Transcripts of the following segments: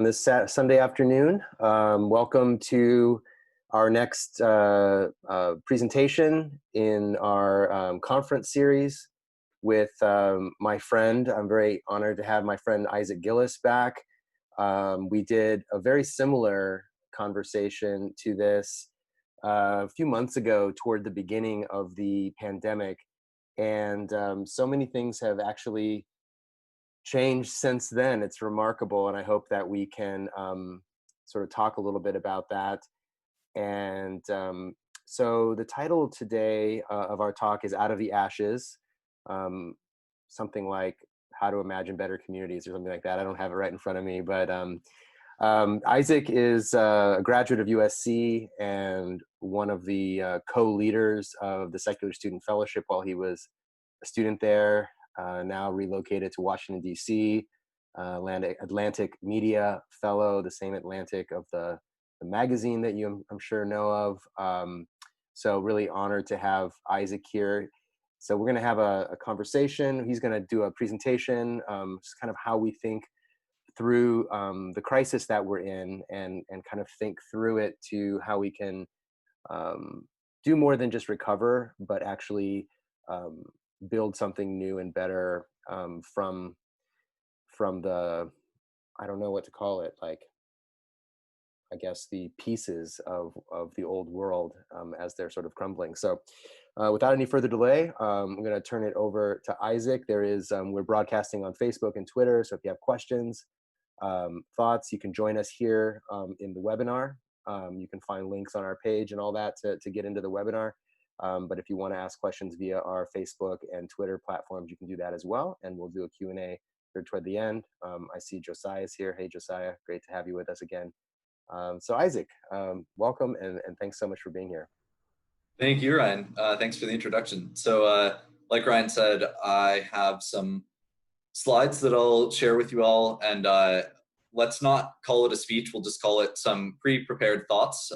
on this Sunday afternoon. Welcome to our next presentation in our conference series with my friend. I'm very honored to have my friend Isaac Gilles back. We did a very similar conversation to this a few months ago toward the beginning of the pandemic. And so many things have actually changed since then. It's remarkable, and I hope that we can sort of talk a little bit about that. And so the title today of our talk is Out of the Ashes, something like How to Imagine Better Communities or something like that. I don't have it right in front of me, but Isaac is a graduate of USC and one of the co-leaders of the Secular Student Fellowship while he was a student there, now relocated to Washington, D.C., Atlantic Media Fellow, the same Atlantic of the magazine that you, I'm sure, know of. So really honored to have Isaac here. So we're going to have a conversation. He's going to do a presentation, just kind of how we think through the crisis that we're in and kind of think through it to how we can do more than just recover, but actually build something new and better from the, I don't know what to call it, like, I guess the pieces of the old world as they're sort of crumbling. So without any further delay, I'm going to turn it over to Isaac. We're broadcasting on Facebook and Twitter, so if you have questions, thoughts, you can join us here in the webinar. You can find links on our page and all that to get into the webinar. But if you want to ask questions via our Facebook and Twitter platforms, you can do that as well. And we'll do a Q&A toward the end. I see Josiah's here. Hey, Josiah, great to have you with us again. So Isaac, welcome and thanks so much for being here. Thank you, Ryan. Thanks for the introduction. So like Ryan said, I have some slides that I'll share with you all, and let's not call it a speech, we'll just call it some pre-prepared thoughts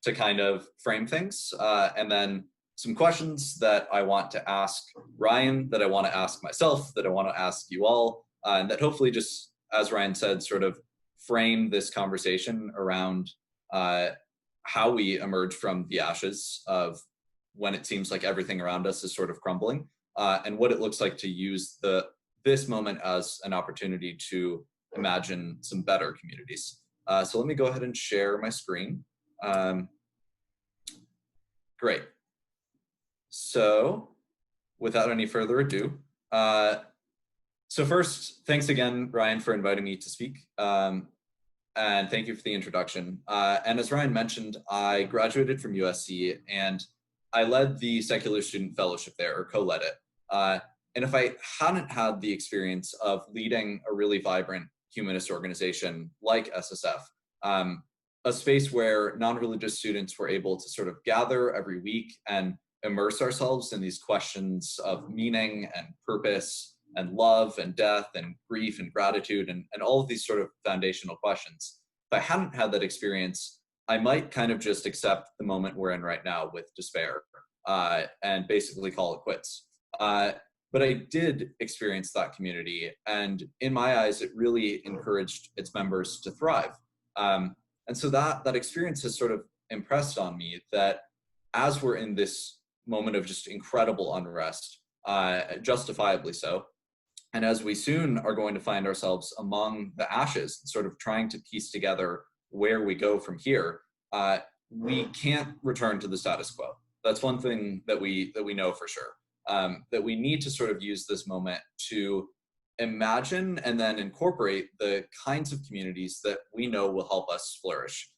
to kind of frame things, and then some questions that I want to ask Ryan, that I want to ask myself, that I want to ask you all, and that hopefully just, as Ryan said, sort of frame this conversation around how we emerge from the ashes of when it seems like everything around us is sort of crumbling, and what it looks like to use this moment as an opportunity to imagine some better communities. So let me go ahead and share my screen. Great. So without any further ado, so first, thanks again, Ryan, for inviting me to speak. And thank you for the introduction. And as Ryan mentioned, I graduated from USC and I led the Secular Student Fellowship there, or co-led it. And if I hadn't had the experience of leading a really vibrant humanist organization like SSF, a space where non-religious students were able to sort of gather every week and immerse ourselves in these questions of meaning and purpose and love and death and grief and gratitude and all of these sort of foundational questions. If I hadn't had that experience, I might kind of just accept the moment we're in right now with despair and basically call it quits. But I did experience that community, and in my eyes, it really encouraged its members to thrive. And so that experience has sort of impressed on me that as we're in this moment of just incredible unrest, justifiably so, and as we soon are going to find ourselves among the ashes, sort of trying to piece together where we go from here, we can't return to the status quo. That's one thing that we know for sure. That we need to sort of use this moment to imagine and then incorporate the kinds of communities that we know will help us flourish,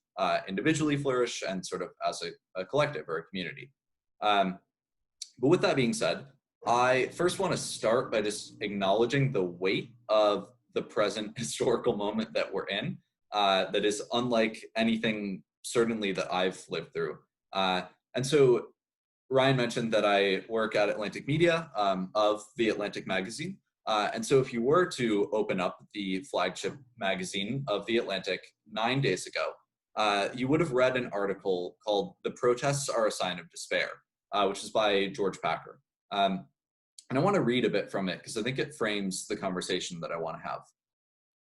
individually flourish, and sort of as a collective or a community. But with that being said, I first want to start by just acknowledging the weight of the present historical moment that we're in, that is unlike anything certainly that I've lived through. And so Ryan mentioned that I work at Atlantic Media of the Atlantic magazine. And so if you were to open up the flagship magazine of the Atlantic 9 days ago, you would have read an article called "The Protests Are a Sign of Despair," which is by George Packer. And I want to read a bit from it because I think it frames the conversation that I want to have.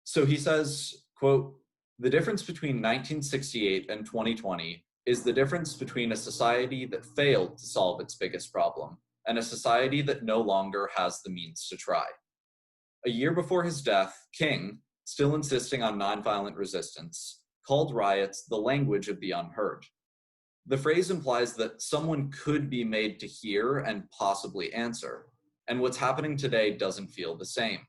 So he says, quote, "The difference between 1968 and 2020 is the difference between a society that failed to solve its biggest problem and a society that no longer has the means to try." A year before his death, King, still insisting on nonviolent resistance, called riots the language of the unheard. The phrase implies that someone could be made to hear and possibly answer, and what's happening today doesn't feel the same.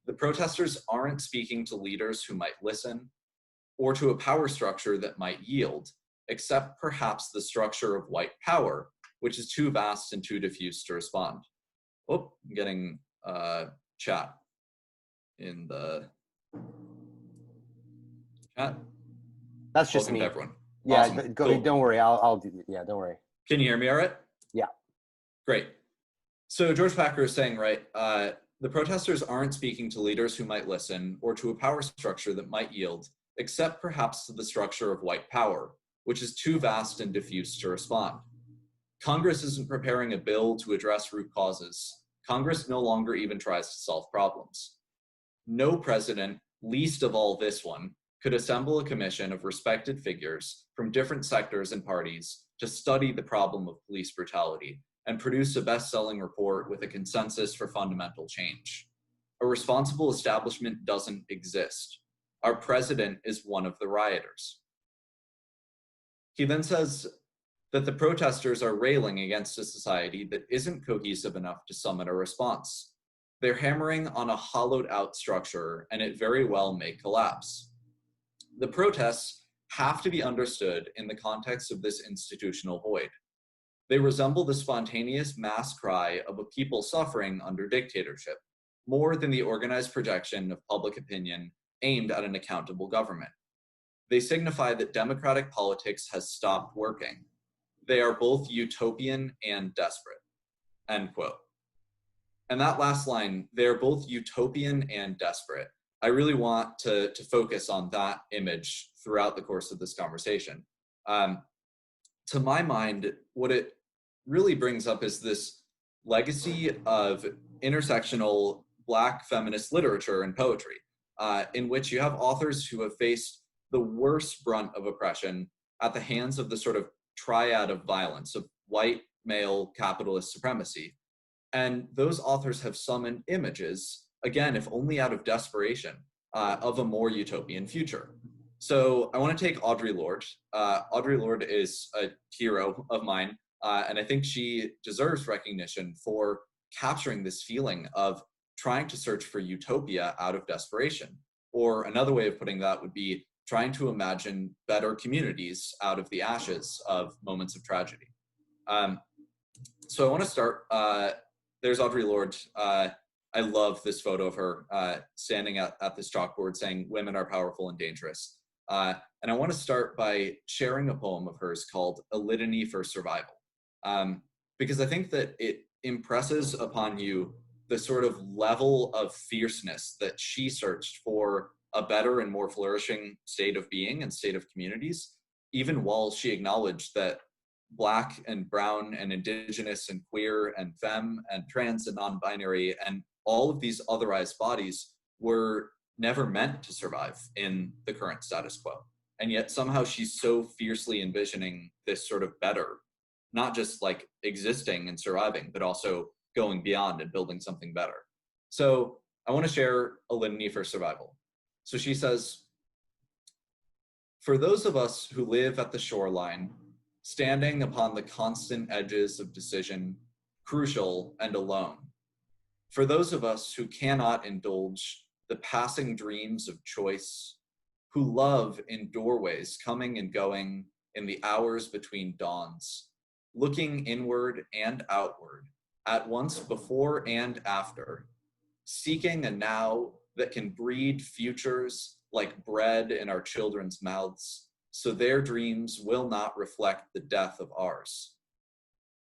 The protesters aren't speaking to leaders who might listen, or to a power structure that might yield, except perhaps the structure of white power, which is too vast and too diffuse to respond. Oh, I'm getting chat in the chat. That's just Welcome me. to everyone. Yeah, Awesome. go, Cool. don't worry. I'll do it. Yeah, don't worry. Can you hear me all right? Yeah. Great. So George Packer is saying, right, the protesters aren't speaking to leaders who might listen or to a power structure that might yield, except perhaps to the structure of white power, which is too vast and diffuse to respond. Congress isn't preparing a bill to address root causes. Congress no longer even tries to solve problems. No president, least of all this one, could assemble a commission of respected figures from different sectors and parties to study the problem of police brutality and produce a best-selling report with a consensus for fundamental change. A responsible establishment doesn't exist. Our president is one of the rioters. He then says that the protesters are railing against a society that isn't cohesive enough to summon a response. They're hammering on a hollowed out structure, and it very well may collapse. The protests have to be understood in the context of this institutional void. They resemble the spontaneous mass cry of a people suffering under dictatorship, more than the organized projection of public opinion aimed at an accountable government. They signify that democratic politics has stopped working. They are both utopian and desperate, end quote. And that last line, they're both utopian and desperate. I really want to focus on that image throughout the course of this conversation. To my mind, what it really brings up is this legacy of intersectional Black feminist literature and poetry, in which you have authors who have faced the worst brunt of oppression at the hands of the sort of triad of violence of white, male, capitalist supremacy. And those authors have summoned images, again, if only out of desperation, of a more utopian future. So I want to take Audre Lorde. Audre Lorde is a hero of mine, and I think she deserves recognition for capturing this feeling of trying to search for utopia out of desperation. Or another way of putting that would be trying to imagine better communities out of the ashes of moments of tragedy. So I want to start, there's Audre Lorde. I love this photo of her standing at this chalkboard saying, "Women are powerful and dangerous." And I want to start by sharing a poem of hers called A Litany for Survival, because I think that it impresses upon you the sort of level of fierceness that she searched for a better and more flourishing state of being and state of communities, even while she acknowledged that Black and brown and indigenous and queer and femme and trans and non-binary and all of these otherized bodies were never meant to survive in the current status quo. And yet somehow she's so fiercely envisioning this sort of better, not just like existing and surviving, but also going beyond and building something better. So I want to share a litany for survival. So she says, "For those of us who live at the shoreline, standing upon the constant edges of decision, crucial and alone. For those of us who cannot indulge the passing dreams of choice, who love in doorways coming and going in the hours between dawns, looking inward and outward, at once before and after, seeking a now that can breed futures like bread in our children's mouths, so their dreams will not reflect the death of ours.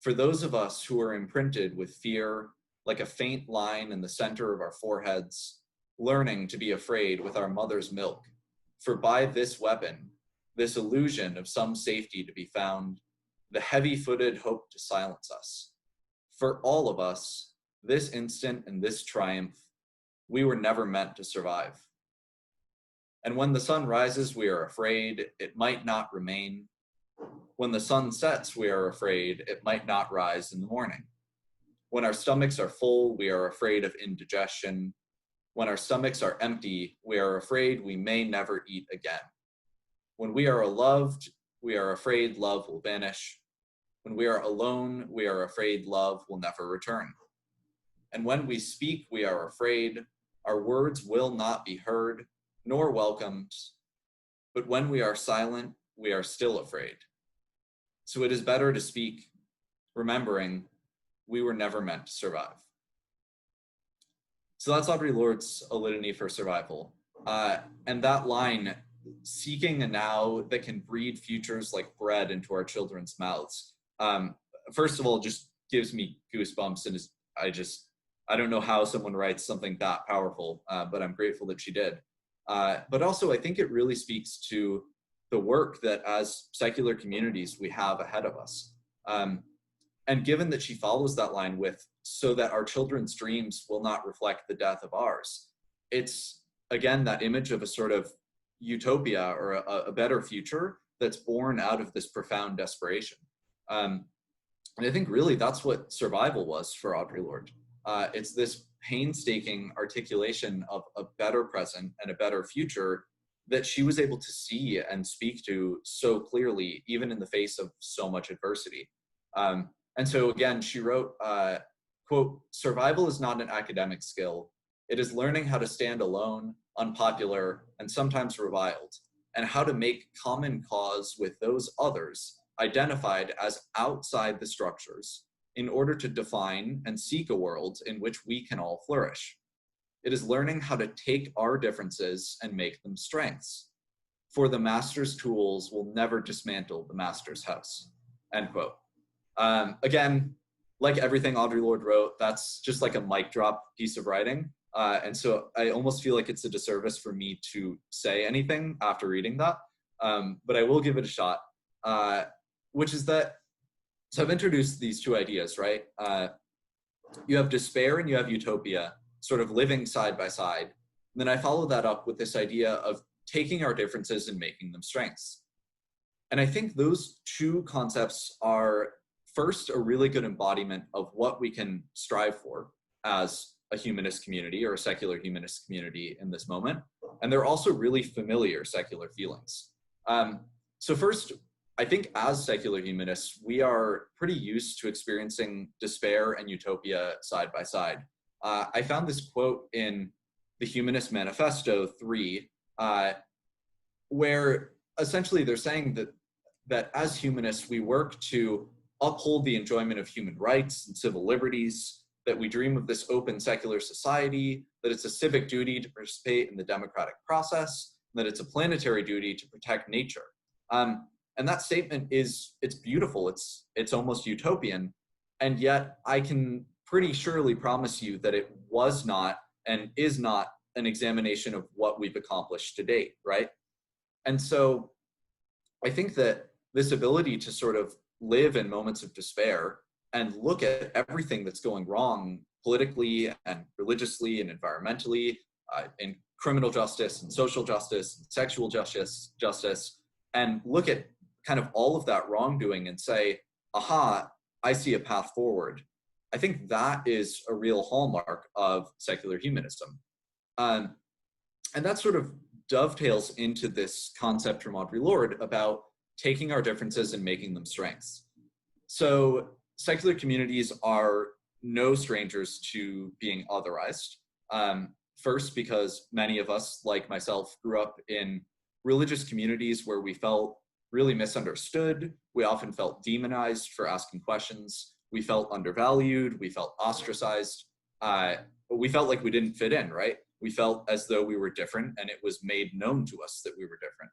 For those of us who are imprinted with fear, like a faint line in the center of our foreheads, learning to be afraid with our mother's milk, for by this weapon, this illusion of some safety to be found, the heavy-footed hope to silence us. For all of us, this instant and this triumph, we were never meant to survive." And when the sun rises, we are afraid it might not remain. When the sun sets, we are afraid it might not rise in the morning. When our stomachs are full, we are afraid of indigestion. When our stomachs are empty, we are afraid we may never eat again. When we are loved, we are afraid love will vanish. When we are alone, we are afraid love will never return. And when we speak, we are afraid our words will not be heard, nor welcomed. But when we are silent, we are still afraid. So it is better to speak, remembering we were never meant to survive. So that's Audre Lorde's A Litany for Survival. And that line, seeking a now that can breed futures like bread into our children's mouths, first of all, just gives me goosebumps. And I don't know how someone writes something that powerful, but I'm grateful that she did. But also, I think it really speaks to the work that as secular communities we have ahead of us. And given that she follows that line with, so that our children's dreams will not reflect the death of ours, it's, again, that image of a sort of utopia or a better future that's born out of this profound desperation. And I think really that's what survival was for Audre Lorde. It's this painstaking articulation of a better present and a better future that she was able to see and speak to so clearly, even in the face of so much adversity. And so again, she wrote, quote, "Survival is not an academic skill. It is learning how to stand alone, unpopular, and sometimes reviled, and how to make common cause with those others identified as outside the structures in order to define and seek a world in which we can all flourish. It is learning how to take our differences and make them strengths. For the master's tools will never dismantle the master's house," end quote. Again, like everything Audre Lorde wrote, that's just like a mic drop piece of writing. And so I almost feel like it's a disservice for me to say anything after reading that, but I will give it a shot, which is that, so I've introduced these two ideas, right? You have despair and you have utopia sort of living side by side. And then I follow that up with this idea of taking our differences and making them strengths. And I think those two concepts are, first, a really good embodiment of what we can strive for as a humanist community or a secular humanist community in this moment. And they're also really familiar secular feelings. So first, I think as secular humanists, we are pretty used to experiencing despair and utopia side by side. I found this quote in the Humanist Manifesto 3, where essentially they're saying that as humanists, we work to uphold the enjoyment of human rights and civil liberties, that we dream of this open secular society, that it's a civic duty to participate in the democratic process, that it's a planetary duty to protect nature. And that statement it's beautiful, it's almost utopian, and yet I can pretty surely promise you that it was not and is not an examination of what we've accomplished to date, right? And so I think that this ability to sort of live in moments of despair and look at everything that's going wrong politically and religiously and environmentally, in criminal justice and social justice and sexual justice, and look at kind of all of that wrongdoing and say, aha, I see a path forward. I think that is a real hallmark of secular humanism. And that sort of dovetails into this concept from Audre Lorde about taking our differences and making them strengths. So secular communities are no strangers to being otherized. First, because many of us, like myself, grew up in religious communities where we felt really misunderstood. We often felt demonized for asking questions. We felt undervalued. We felt ostracized. But we felt like we didn't fit in, right? We felt as though we were different, and it was made known to us that we were different.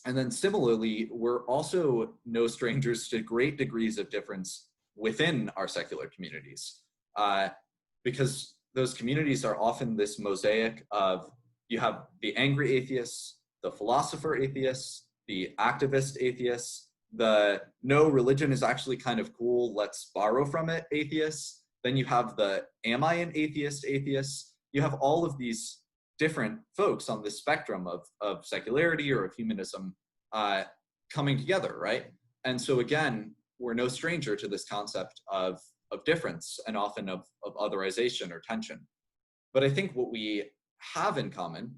And then similarly, we're also no strangers to great degrees of difference within our secular communities, because those communities are often this mosaic of, you have the angry atheists, the philosopher atheists, the activist atheists, the no, religion is actually kind of cool, let's borrow from it atheists. Then you have the am I an atheist atheists. You have all of these different folks on this spectrum of secularity or of humanism coming together, right? And so again, we're no stranger to this concept of difference and often of otherization or tension. But I think what we have in common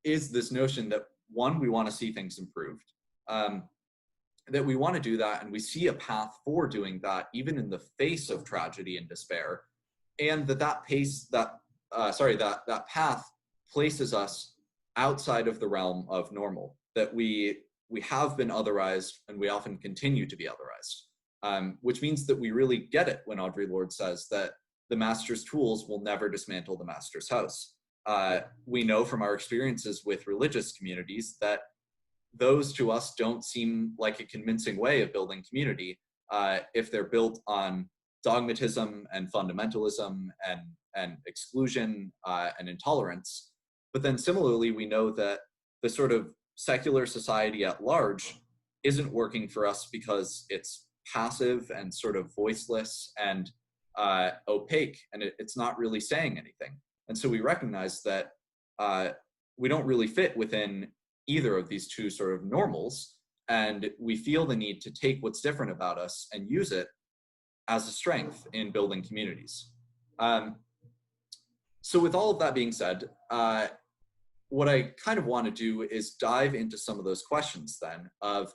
is this notion that, one, we want to see things improved, that we want to do that, and we see a path for doing that, even in the face of tragedy and despair, and that path places us outside of the realm of normal, that we have been otherized and we often continue to be otherized, which means that we really get it when Audre Lorde says that the master's tools will never dismantle the master's house. We know from our experiences with religious communities that those to us don't seem like a convincing way of building community if they're built on dogmatism and fundamentalism and exclusion and intolerance. But then similarly, we know that the sort of secular society at large isn't working for us because it's passive and sort of voiceless and opaque, and it's not really saying anything. And so we recognize that we don't really fit within either of these two sort of normals, and we feel the need to take what's different about us and use it as a strength in building communities. So with all of that being said, what I kind of want to do is dive into some of those questions then of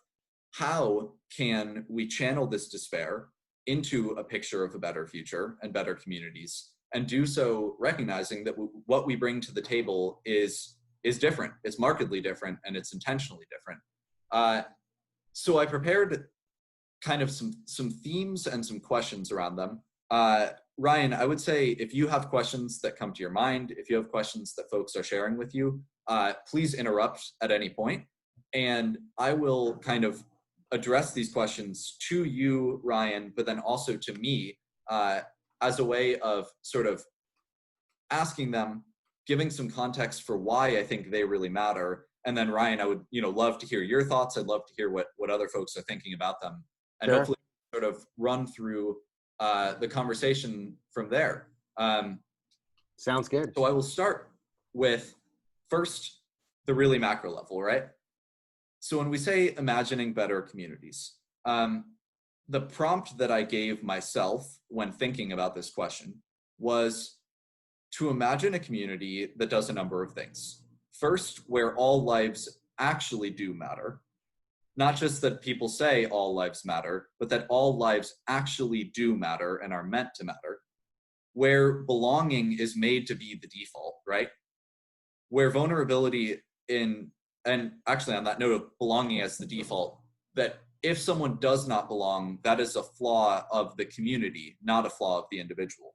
how can we channel this despair into a picture of a better future and better communities, and do so recognizing that what we bring to the table is different, it's markedly different, and it's intentionally different. So I prepared kind of some themes and some questions around them. Ryan, I would say if you have questions that come to your mind, if you have questions that folks are sharing with you, please interrupt at any point, and I will kind of address these questions to you, Ryan, but then also to me as a way of sort of asking them, giving some context for why I think they really matter. And then Ryan, I would love to hear your thoughts. I'd love to hear what other folks are thinking about them, and Sure. hopefully sort of run through the conversation from there. Sounds good. So I will start with first the really macro level, right? So when we say imagining better communities, the prompt that I gave myself when thinking about this question was to imagine a community that does a number of things. First, where all lives actually do matter. Not just that people say all lives matter, but that all lives actually do matter and are meant to matter. Where belonging is made to be the default, right? Where vulnerability and actually on that note of belonging as the default, that if someone does not belong, that is a flaw of the community, not a flaw of the individual.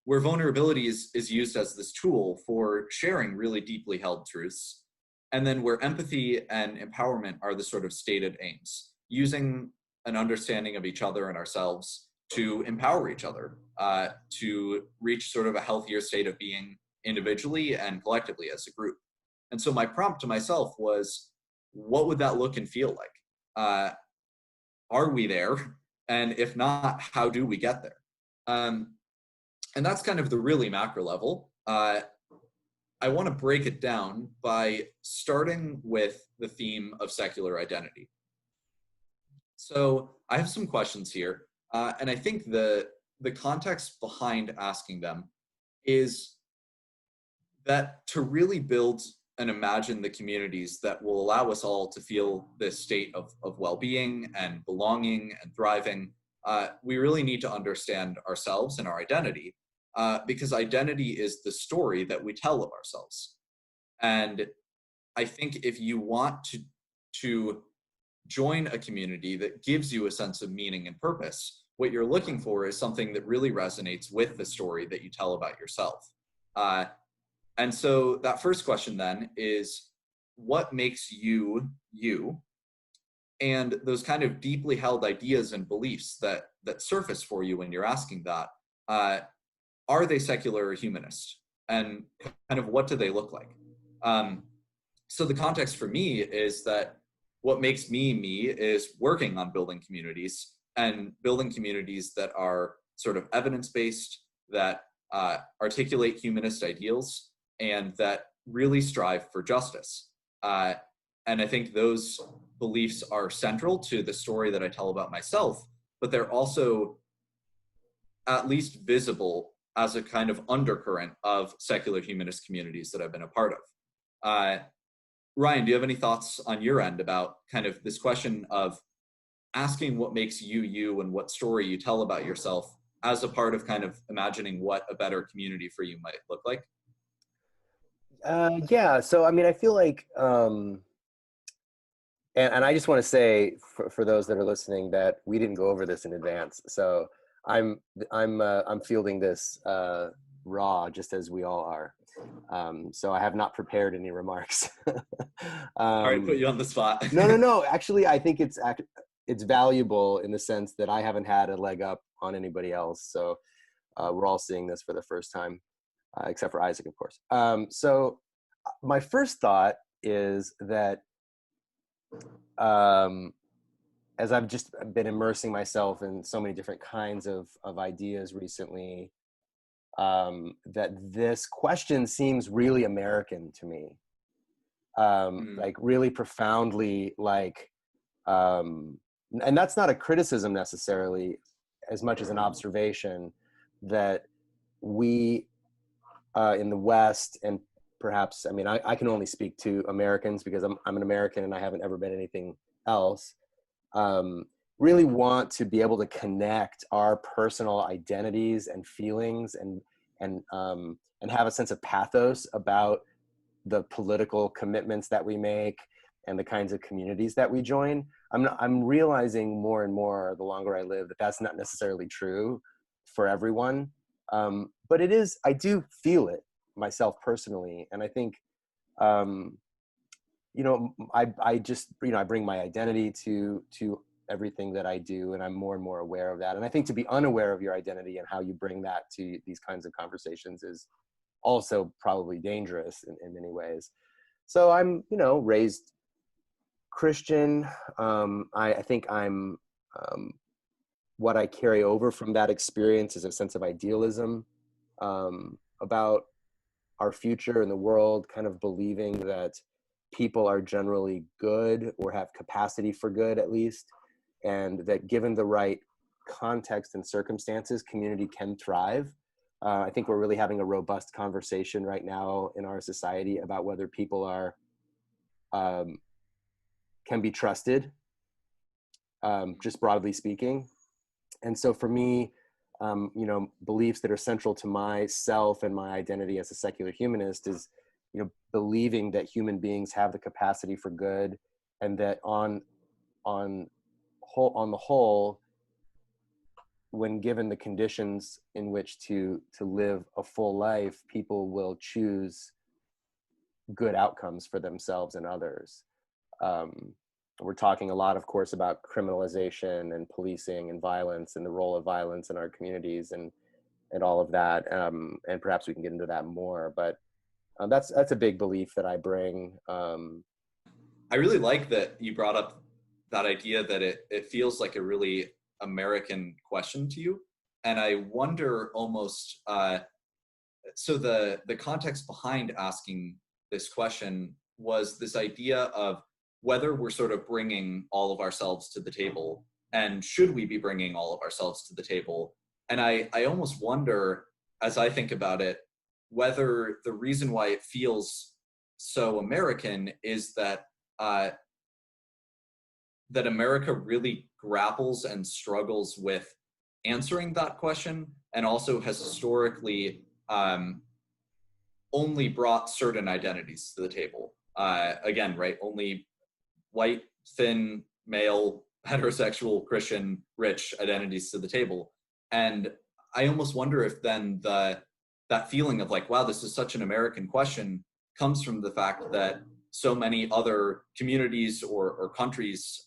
Where vulnerability is used as this tool for sharing really deeply held truths. And then where empathy and empowerment are the sort of stated aims, using an understanding of each other and ourselves to empower each other, to reach sort of a healthier state of being individually and collectively as a group. And so my prompt to myself was, what would that look and feel like? Are we there? And if not, how do we get there? And that's kind of the really macro level. I want to break it down by starting with the theme of secular identity. So I have some questions here, and I think the context behind asking them is that to really build and imagine the communities that will allow us all to feel this state of well-being and belonging and thriving, we really need to understand ourselves and our identity, because identity is the story that we tell of ourselves. And I think if you want to join a community that gives you a sense of meaning and purpose, what you're looking for is something that really resonates with the story that you tell about yourself. And so that first question then is, what makes you, you? And those kind of deeply held ideas and beliefs that surface for you when you're asking that, are they secular or humanist? And kind of what do they look like? So the context for me is that what makes me me is working on building communities, and building communities that are sort of evidence-based, that articulate humanist ideals, and that really strive for justice. And I think those beliefs are central to the story that I tell about myself, but they're also at least visible as a kind of undercurrent of secular humanist communities that I've been a part of. Ryan, do you have any thoughts on your end about kind of this question of asking what makes you you and what story you tell about yourself as a part of kind of imagining what a better community for you might look like? Yeah, so I mean, I feel like, and I just want to say for those that are listening that we didn't go over this in advance. So I'm fielding this raw, just as we all are. So I have not prepared any remarks. All right, put you on the spot. No. Actually, I think it's valuable in the sense that I haven't had a leg up on anybody else. So we're all seeing this for the first time, except for Isaac, of course. So my first thought is that as I've just been immersing myself in so many different kinds of ideas recently, that this question seems really American to me, like really profoundly, like, and that's not a criticism necessarily, as much as an observation that we in the West, and perhaps, I mean, I can only speak to Americans because I'm an American and I haven't ever been anything else, really want to be able to connect our personal identities and feelings and have a sense of pathos about the political commitments that we make and the kinds of communities that we join. I'm realizing more and more the longer I live that that's not necessarily true for everyone, but it is. I do feel it myself personally, and I think I just I bring my identity to everything that I do, and I'm more and more aware of that. And I think to be unaware of your identity and how you bring that to these kinds of conversations is also probably dangerous in many ways. So I'm raised Christian. I think I'm what I carry over from that experience is a sense of idealism about our future in the world, kind of believing that people are generally good or have capacity for good at least, and that given the right context and circumstances, community can thrive. I think we're really having a robust conversation right now in our society about whether people are can be trusted, just broadly speaking. And so for me, beliefs that are central to myself and my identity as a secular humanist is, believing that human beings have the capacity for good, and that on the whole, when given the conditions in which to live a full life, people will choose good outcomes for themselves and others. We're talking a lot, of course, about criminalization and policing and violence and the role of violence in our communities and all of that. And perhaps we can get into that more, but that's a big belief that I bring. I really like that you brought up that idea that it feels like a really American question to you. And I wonder almost, so the context behind asking this question was this idea of whether we're sort of bringing all of ourselves to the table, and should we be bringing all of ourselves to the table? And I almost wonder, as I think about it, whether the reason why it feels so American is that that America really grapples and struggles with answering that question, and also has historically only brought certain identities to the table. Again, right, only white, thin, male, heterosexual, Christian, rich identities to the table. And I almost wonder if then that feeling of like, wow, this is such an American question comes from the fact that so many other communities or countries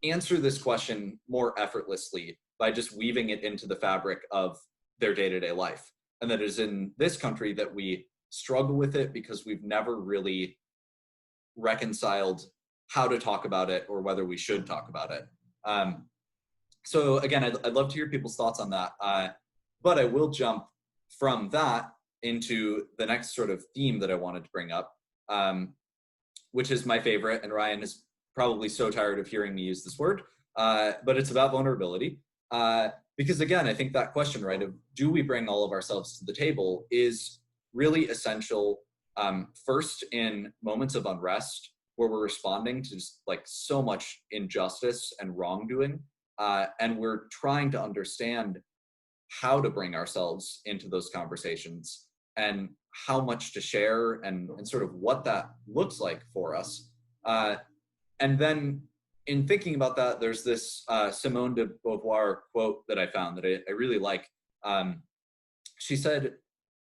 answer this question more effortlessly by just weaving it into the fabric of their day-to-day life. And that it is in this country that we struggle with it because we've never really reconciled how to talk about it or whether we should talk about it. So again, I'd love to hear people's thoughts on that. But I will jump from that into the next sort of theme that I wanted to bring up, which is my favorite, and Ryan is probably so tired of hearing me use this word, but it's about vulnerability. Because again, I think that question, right, of do we bring all of ourselves to the table is really essential, first in moments of unrest where we're responding to just like so much injustice and wrongdoing, and we're trying to understand how to bring ourselves into those conversations and how much to share and sort of what that looks like for us. And then in thinking about that, there's this Simone de Beauvoir quote that I found that I really like. She said,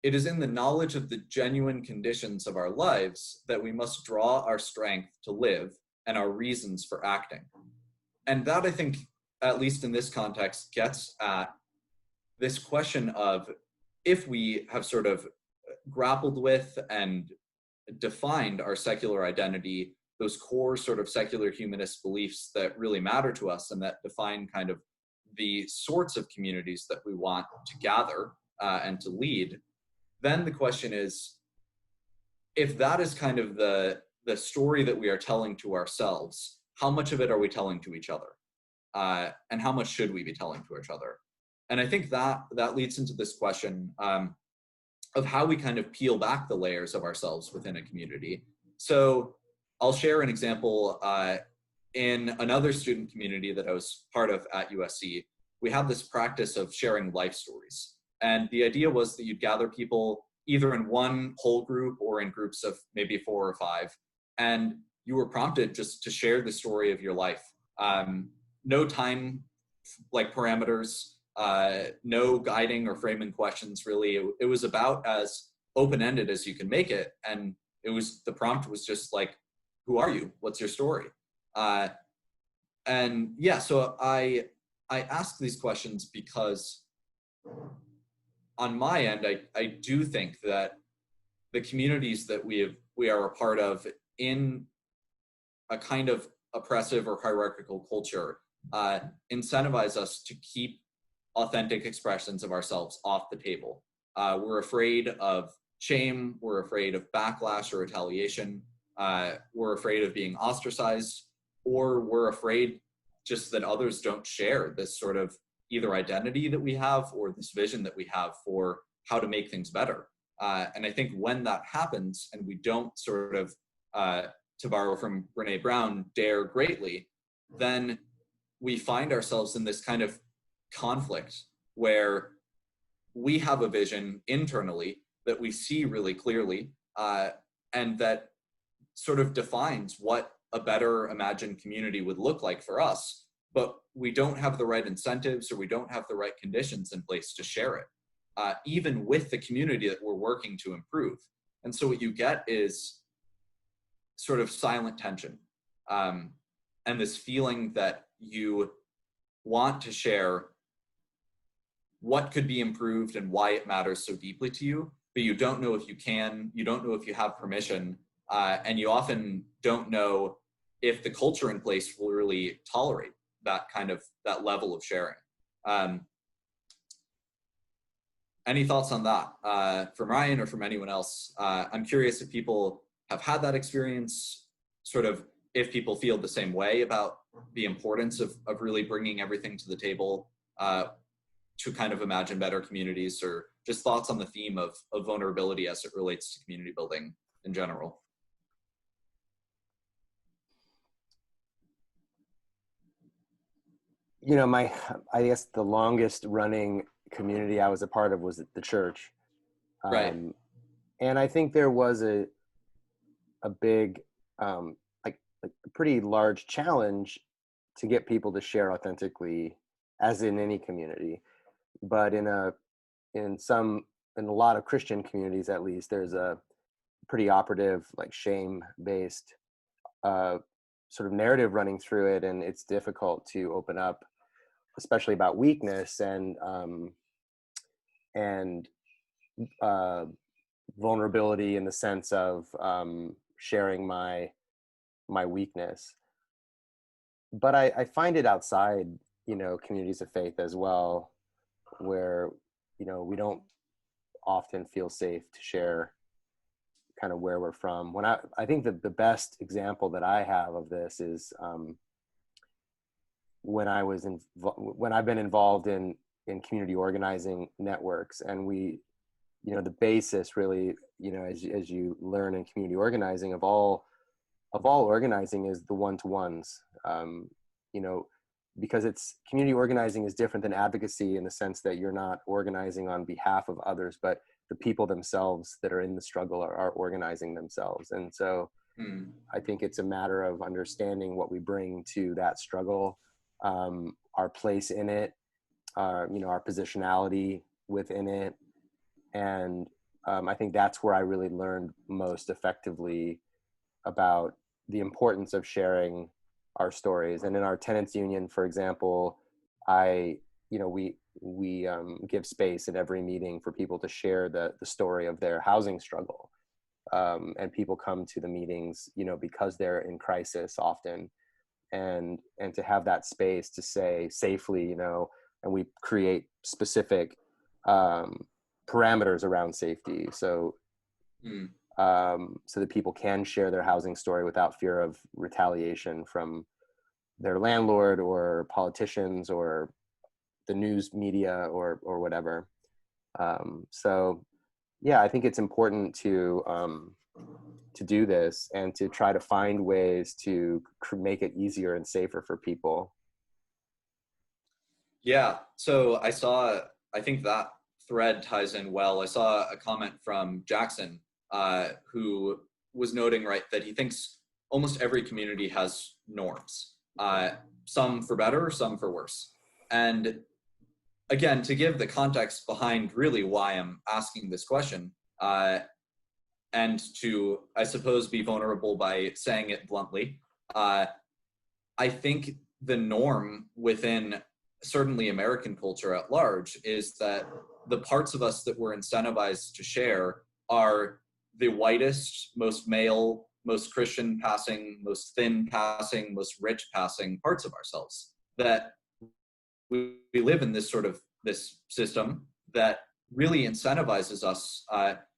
"It is in the knowledge of the genuine conditions of our lives that we must draw our strength to live and our reasons for acting." And that, I think, at least in this context, gets at this question of if we have sort of grappled with and defined our secular identity, those core sort of secular humanist beliefs that really matter to us and that define kind of the sorts of communities that we want to gather and to lead, then the question is, if that is kind of the story that we are telling to ourselves, how much of it are we telling to each other? And how much should we be telling to each other? And I think that leads into this question of how we kind of peel back the layers of ourselves within a community. So I'll share an example. In another student community that I was part of at USC, we had this practice of sharing life stories. And the idea was that you'd gather people either in one whole group or in groups of maybe 4 or 5, and you were prompted just to share the story of your life. No time like parameters, no guiding or framing questions really. It was about as open-ended as you can make it. And the prompt was just like, who are you? What's your story? And yeah, so I ask these questions because on my end, I do think that the communities that we are a part of in a kind of oppressive or hierarchical culture incentivize us to keep authentic expressions of ourselves off the table. We're afraid of shame. We're afraid of backlash or retaliation. We're afraid of being ostracized, or we're afraid just that others don't share this sort of either identity that we have or this vision that we have for how to make things better. And I think when that happens and we don't sort of, to borrow from Brene Brown, dare greatly, then we find ourselves in this kind of conflict where we have a vision internally that we see really clearly, and that sort of defines what a better imagined community would look like for us, but we don't have the right incentives or we don't have the right conditions in place to share it, even with the community that we're working to improve. And so what you get is sort of silent tension, and this feeling that you want to share what could be improved and why it matters so deeply to you, but you don't know if you can, you don't know if you have permission, and you often don't know if the culture in place will really tolerate that level of sharing. Any thoughts on that from Ryan or from anyone else? I'm curious if people have had that experience, sort of if people feel the same way about the importance of really bringing everything to the table to kind of imagine better communities, or just thoughts on the theme of vulnerability as it relates to community building in general. You know, I guess the longest running community I was a part of was the church. Right. And I think there was a big, like a pretty large challenge to get people to share authentically, as in any community. But in a lot of Christian communities, at least, there's a pretty operative, like shame-based sort of narrative running through it, and it's difficult to open up, especially about weakness and vulnerability, in the sense of sharing my weakness. But I find it outside, communities of faith as well, where we don't often feel safe to share kind of where we're from. I think that the best example that I have of this is when I've been involved in community organizing networks, and we, you know, the basis really, you know, as you learn in community organizing, of all organizing is the one-to-ones. You know, because it's community organizing is different than advocacy in the sense that you're not organizing on behalf of others, but the people themselves that are in the struggle are organizing themselves. And so I think it's a matter of understanding what we bring to that struggle, our place in it, you know, our positionality within it. And I think that's where I really learned most effectively about the importance of sharing our stories. And in our tenants union, for example, we give space in every meeting for people to share the story of their housing struggle. And people come to the meetings, you know, because they're in crisis often, and to have that space to say safely, you know, and we create specific parameters around safety. So so that people can share their housing story without fear of retaliation from their landlord or politicians or the news media or whatever. So yeah, I think it's important to do this and to try to find ways to make it easier and safer for people. Yeah, so I think that thread ties in well. I saw a comment from Jackson, who was noting, right, that he thinks almost every community has norms, some for better, some for worse. And again, to give the context behind really why I'm asking this question, and to, I suppose, be vulnerable by saying it bluntly, I think the norm within certainly American culture at large is that the parts of us that we're incentivized to share are the whitest, most male, most Christian passing, most thin passing, most rich passing parts of ourselves. That we live in this sort of this system that really incentivizes us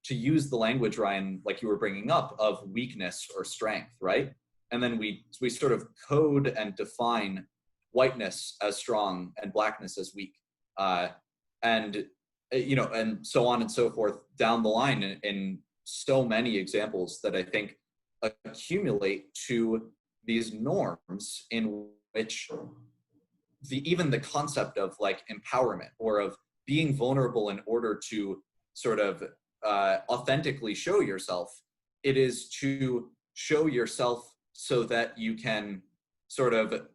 to use the language, Ryan, like you were bringing up, of weakness or strength, right? And then we sort of code and define whiteness as strong and blackness as weak, and you know, and so on and so forth down the line in so many examples that I think accumulate to these norms in which even the concept of like empowerment or of being vulnerable in order to sort of authentically show yourself, it is to show yourself so that you can sort of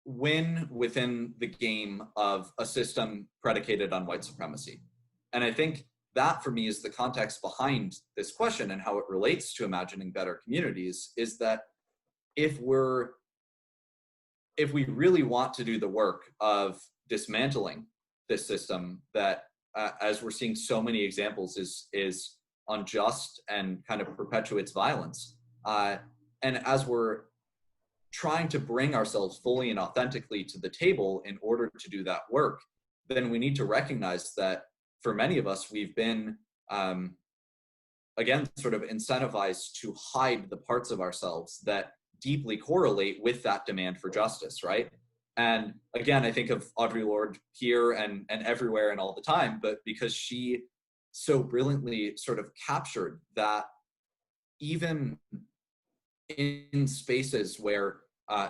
win within the game of a system predicated on white supremacy. And I think that for me is the context behind this question and how it relates to imagining better communities, is that if we really want to do the work of dismantling this system that, as we're seeing so many examples, is unjust and kind of perpetuates violence, and as we're trying to bring ourselves fully and authentically to the table in order to do that work, then we need to recognize that for many of us, we've been, again, sort of incentivized to hide the parts of ourselves that deeply correlate with that demand for justice, right? And again, I think of Audre Lorde here and everywhere and all the time, but because she so brilliantly sort of captured that even in spaces where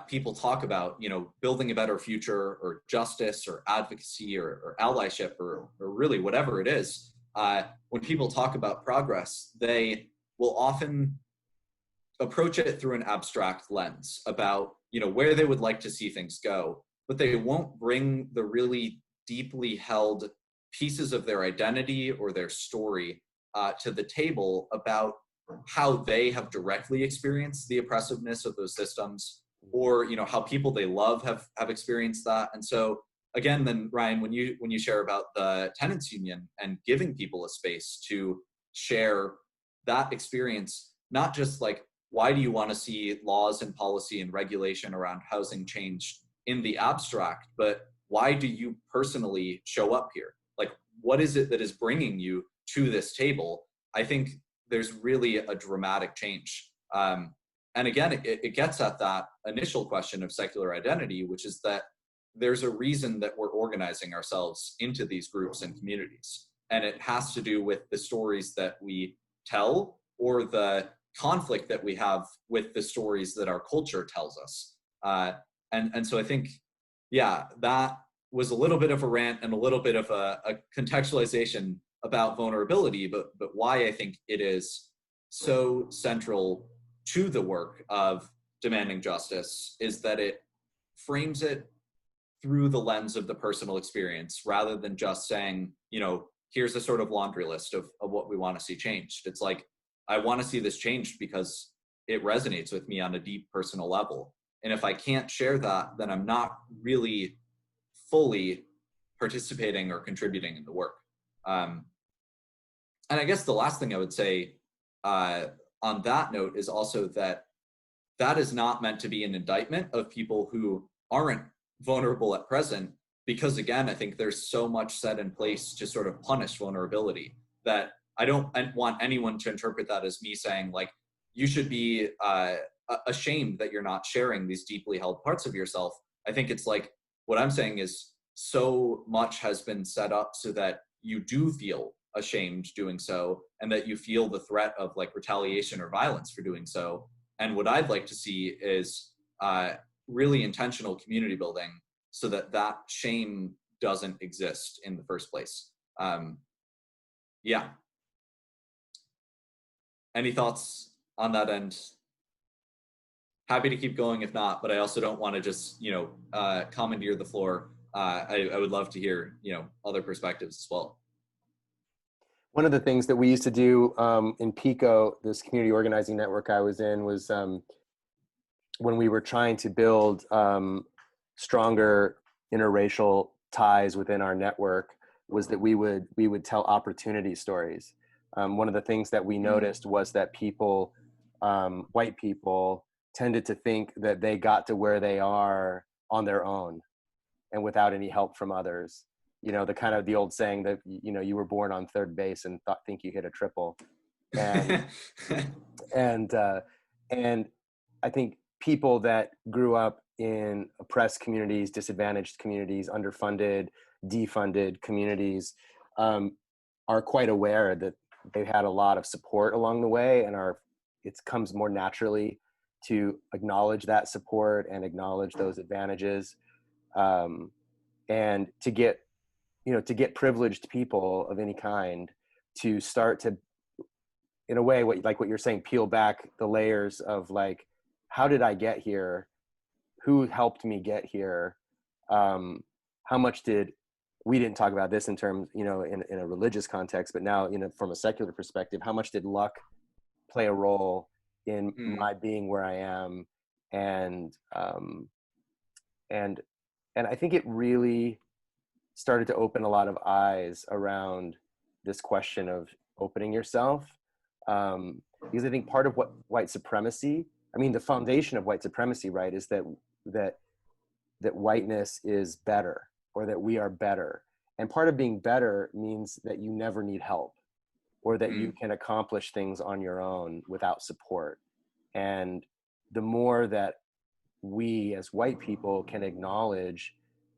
people talk about, you know, building a better future or justice or advocacy or allyship or really whatever it is, when people talk about progress, they will often approach it through an abstract lens about, you know, where they would like to see things go, but they won't bring the really deeply held pieces of their identity or their story to the table about how they have directly experienced the oppressiveness of those systems, or, you know, how people they love have experienced that. And so again, then Ryan, when you share about the tenants union and giving people a space to share that experience, not just like, why do you want to see laws and policy and regulation around housing changed in the abstract, but why do you personally show up here? Like, what is it that is bringing you to this table, I think there's really a dramatic change. And again, it gets at that initial question of secular identity, which is that there's a reason that we're organizing ourselves into these groups and communities. And it has to do with the stories that we tell, or the conflict that we have with the stories that our culture tells us. And so I think, yeah, that was a little bit of a rant and a little bit of a contextualization about vulnerability, but why I think it is so central to the work of demanding justice is that it frames it through the lens of the personal experience, rather than just saying, you know, here's a sort of laundry list of what we want to see changed. It's like, I want to see this changed because it resonates with me on a deep personal level. And if I can't share that, then I'm not really fully participating or contributing in the work. And I guess the last thing I would say on that note is also that that is not meant to be an indictment of people who aren't vulnerable at present, because again, I think there's so much set in place to sort of punish vulnerability that I don't want anyone to interpret that as me saying, like, you should be ashamed that you're not sharing these deeply held parts of yourself. I think it's like, what I'm saying is, so much has been set up so that you do feel ashamed doing so, and that you feel the threat of like retaliation or violence for doing so. And what I'd like to see is really intentional community building so that that shame doesn't exist in the first place. Yeah. Any thoughts on that end? Happy to keep going if not, but I also don't want to just, you know, commandeer the floor. I would love to hear, you know, other perspectives as well. One of the things that we used to do in PICO, this community organizing network I was in, was when we were trying to build stronger interracial ties within our network, was that we would tell opportunity stories. One of the things that we noticed was that people, white people, tended to think that they got to where they are on their own and without any help from others. You know, the kind of the old saying that, you know, you were born on third base and think you hit a triple. And and I think people that grew up in oppressed communities, disadvantaged communities, underfunded, defunded communities are quite aware that they've had a lot of support along the way, and it comes more naturally to acknowledge that support and acknowledge those advantages, and to get privileged people of any kind to start to, in a way, what you're saying, peel back the layers of like, how did I get here? Who helped me get here? How much we didn't talk about this in terms, you know, in a religious context, but now, you know, from a secular perspective, how much did luck play a role in my being where I am? And I think it really started to open a lot of eyes around this question of opening yourself. Because I think part of what white supremacy, I mean, the foundation of white supremacy, right, is that whiteness is better, or that we are better. And part of being better means that you never need help, or that you can accomplish things on your own without support. And the more that we as white people can acknowledge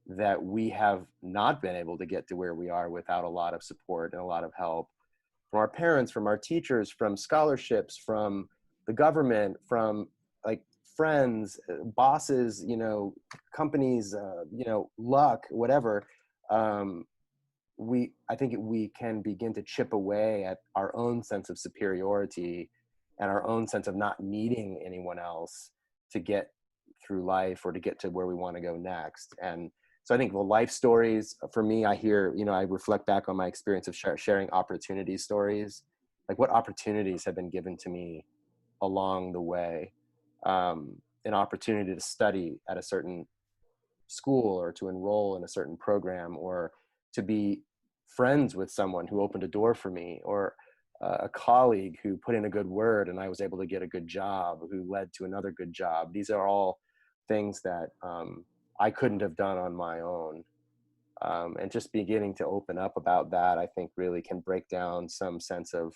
that we have not been able to get to where we are without a lot of support and a lot of help from our parents, from our teachers, from scholarships, from the government, from like friends, bosses, you know, companies, you know, luck, whatever. I think we can begin to chip away at our own sense of superiority and our own sense of not needing anyone else to get through life or to get to where we want to go next. And so I think the life stories, for me, I hear, you know, I reflect back on my experience of sharing opportunity stories, like what opportunities have been given to me along the way. An opportunity to study at a certain school, or to enroll in a certain program, or to be friends with someone who opened a door for me, or a colleague who put in a good word and I was able to get a good job, who led to another good job. These are all things that I couldn't have done on my own. And just beginning to open up about that, I think really can break down some sense of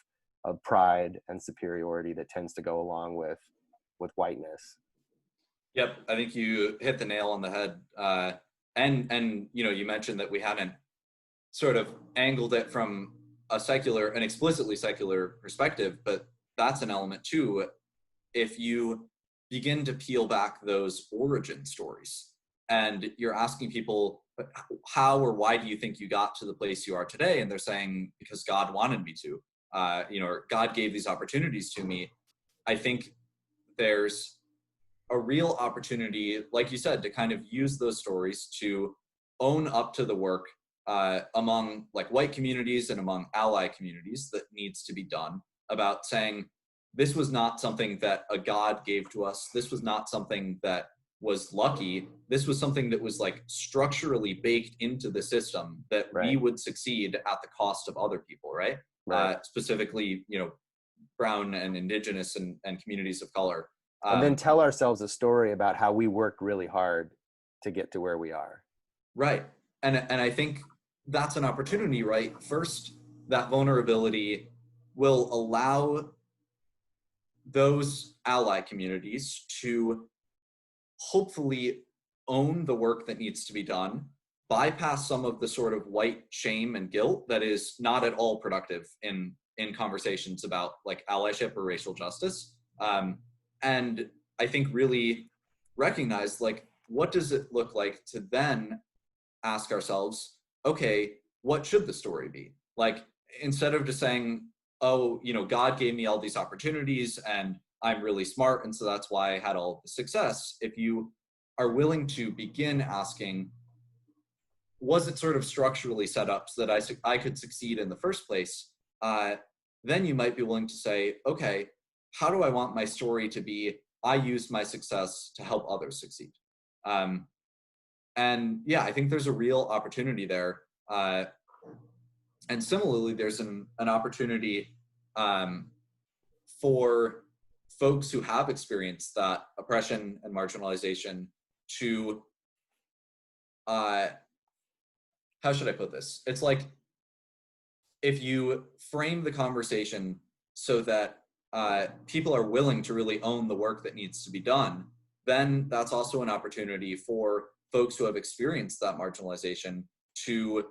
pride and superiority that tends to go along with whiteness. Yep, I think you hit the nail on the head. And you know, you mentioned that we hadn't sort of angled it from an explicitly secular perspective, but that's an element too. If you begin to peel back those origin stories and you're asking people, but how or why do you think you got to the place you are today? And they're saying, because God wanted me to, you know, or God gave these opportunities to me. I think there's a real opportunity, like you said, to kind of use those stories to own up to the work among like white communities and among ally communities that needs to be done, about saying, this was not something that a God gave to us. This was not something that was lucky. This was something that was like structurally baked into the system, that we would succeed at the cost of other people, right? Specifically, you know, brown and indigenous and communities of color. And then tell ourselves a story about how we worked really hard to get to where we are. Right. And I think that's an opportunity, right? First, that vulnerability will allow those ally communities to hopefully own the work that needs to be done, bypass some of the sort of white shame and guilt that is not at all productive in conversations about like allyship or racial justice. And I think really recognize, like, what does it look like to then ask ourselves, okay, what should the story be? Like, instead of just saying, oh, you know, God gave me all these opportunities and I'm really smart, and so that's why I had all the success. If you are willing to begin asking, was it sort of structurally set up so that I could succeed in the first place? Then you might be willing to say, okay, how do I want my story to be? I used my success to help others succeed. And yeah, I think there's a real opportunity there. And similarly, there's an opportunity for folks who have experienced that oppression and marginalization to, how should I put this? It's like, if you frame the conversation so that people are willing to really own the work that needs to be done, then that's also an opportunity for folks who have experienced that marginalization to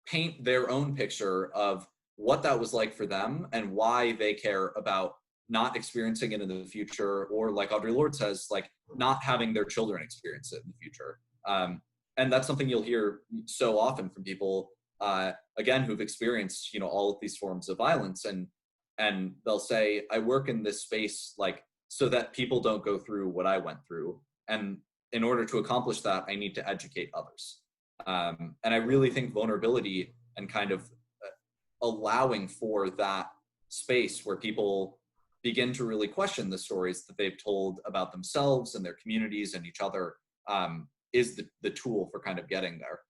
paint their own picture of what that was like for them and why they care about not experiencing it in the future, or like Audre Lorde says, like not having their children experience it in the future. And that's something you'll hear so often from people, again, who've experienced, you know, all of these forms of violence, and they'll say, I work in this space like so that people don't go through what I went through, and in order to accomplish that, I need to educate others. And I really think vulnerability and kind of allowing for that space where people begin to really question the stories that they've told about themselves and their communities and each other, is the tool for kind of getting there.